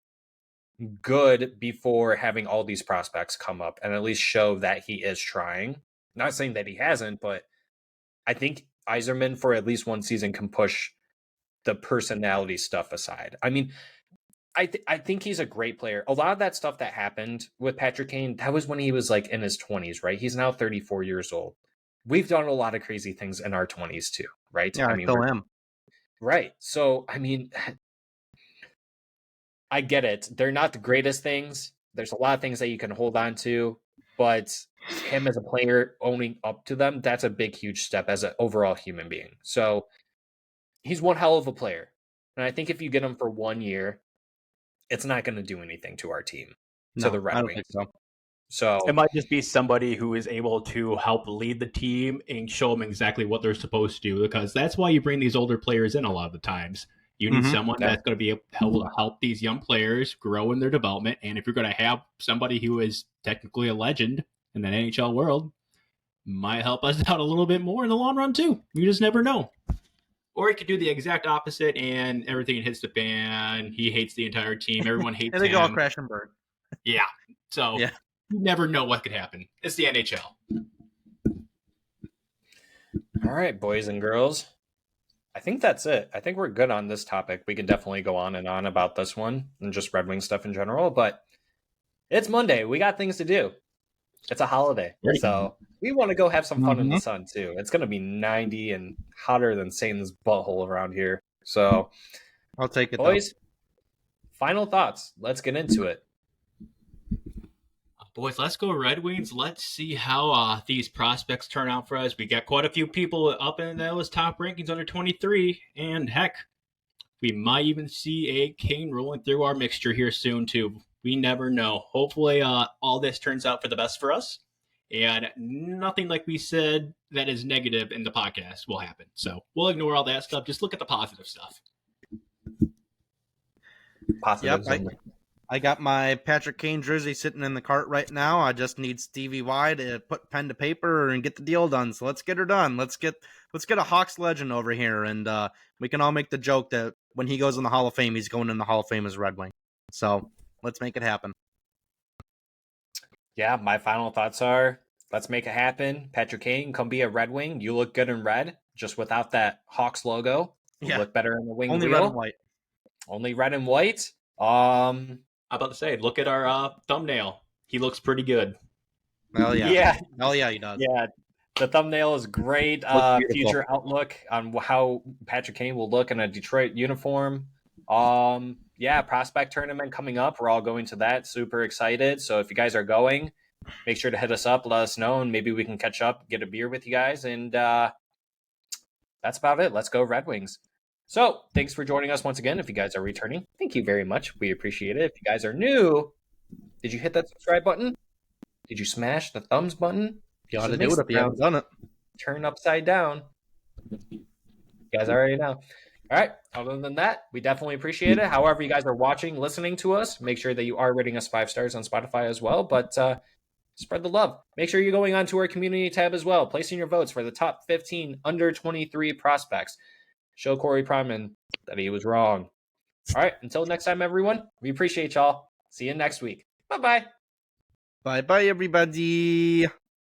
[SPEAKER 1] good before having all these prospects come up and at least show that he is trying. Not saying that he hasn't, but I think Yzerman for at least one season can push the personality stuff aside. I mean, I think he's a great player. A lot of that stuff that happened with Patrick Kane, that was when he was in his 20s, right? He's now 34 years old. We've done a lot of crazy things in our 20s too, right?
[SPEAKER 3] Yeah, I mean, still am.
[SPEAKER 1] Right. So, I mean, I get it. They're not the greatest things. There's a lot of things that you can hold on to, but him as a player owning up to them, that's a big, huge step as an overall human being. So he's one hell of a player. And I think if you get him for 1 year, it's not going to do anything to our team, to the Red Wings. So
[SPEAKER 2] it might just be somebody who is able to help lead the team and show them exactly what they're supposed to do, because that's why you bring these older players in a lot of the times. You need
[SPEAKER 3] Mhm.
[SPEAKER 2] someone
[SPEAKER 1] Yeah.
[SPEAKER 2] that's going to be able to help these young players grow in their development. And if you're going to have somebody who is technically a legend in the NHL world, might help us out a little bit more in the long run too. You just never know. Or he could do the exact opposite and everything hits the fan. He hates the entire team. Everyone hates
[SPEAKER 3] And they all
[SPEAKER 2] him.
[SPEAKER 3] crash and burn.
[SPEAKER 2] Yeah. So
[SPEAKER 3] Yeah.
[SPEAKER 2] you never know what could happen. It's the NHL.
[SPEAKER 1] All right, boys and girls. I think that's it. I think we're good on this topic. We can definitely go on and on about this one and just Red Wing stuff in general, but it's Monday. We got things to do. It's a holiday.
[SPEAKER 2] Right.
[SPEAKER 1] So we want to go have some fun in the
[SPEAKER 3] Mhm.
[SPEAKER 1] sun too. It's going to be 90 and hotter than Satan's butthole around here. So,
[SPEAKER 3] I'll take it,
[SPEAKER 1] boys, final thoughts. Let's get into it.
[SPEAKER 2] Boys, let's go Red Wings. Let's see how these prospects turn out for us. We got quite a few people up in those top rankings under 23. And heck, we might even see a Kane rolling through our mixture here soon too. We never know. Hopefully all this turns out for the best for us. And nothing like we said that is negative in the podcast will happen. So we'll ignore all that stuff. Just look at the positive stuff.
[SPEAKER 1] Positives.
[SPEAKER 3] Yep, I got my Patrick Kane jersey sitting in the cart right now. I just need Stevie Y to put pen to paper and get the deal done. So let's get her done. Let's get a Hawks legend over here, and we can all make the joke that when he goes in the Hall of Fame, he's going in the Hall of Fame as Red Wing. So let's make it happen.
[SPEAKER 1] Yeah, my final thoughts are let's make it happen. Patrick Kane, come be a Red Wing. You look good in red, just without that Hawks logo. You
[SPEAKER 3] Yeah.
[SPEAKER 1] look better in the wing
[SPEAKER 3] Only
[SPEAKER 1] wheel.
[SPEAKER 3] red and white.
[SPEAKER 1] Only red and white.
[SPEAKER 2] I'm about to say, look at our thumbnail. He looks pretty good.
[SPEAKER 3] Hell yeah.
[SPEAKER 1] Yeah.
[SPEAKER 3] Hell yeah, he does.
[SPEAKER 1] Yeah. The thumbnail is great.
[SPEAKER 3] Looks beautiful.
[SPEAKER 1] Future outlook on how Patrick Kane will look in a Detroit uniform. Yeah, prospect tournament coming up. We're all going to that. Super excited. So if you guys are going, make sure to hit us up, let us know, and maybe we can catch up, get a beer with you guys. And that's about it. Let's go Red Wings. So thanks for joining us once again. If you guys are returning, thank you very much. We appreciate it. If you guys are new, did you hit that subscribe button? Did you smash the thumbs button?
[SPEAKER 3] You ought to do it if you haven't done it.
[SPEAKER 1] Turn upside down. You guys already know. All right. Other than that, we definitely appreciate it. However, you guys are watching, listening to us, make sure that you are rating us 5 stars on Spotify as well. But spread the love. Make sure you're going on to our community tab as well, placing your votes for the top 15 under 23 prospects. Show Corey Pronman that he was wrong. All right. Until next time, everyone, we appreciate y'all. See you next week. Bye-bye.
[SPEAKER 3] Bye-bye, everybody.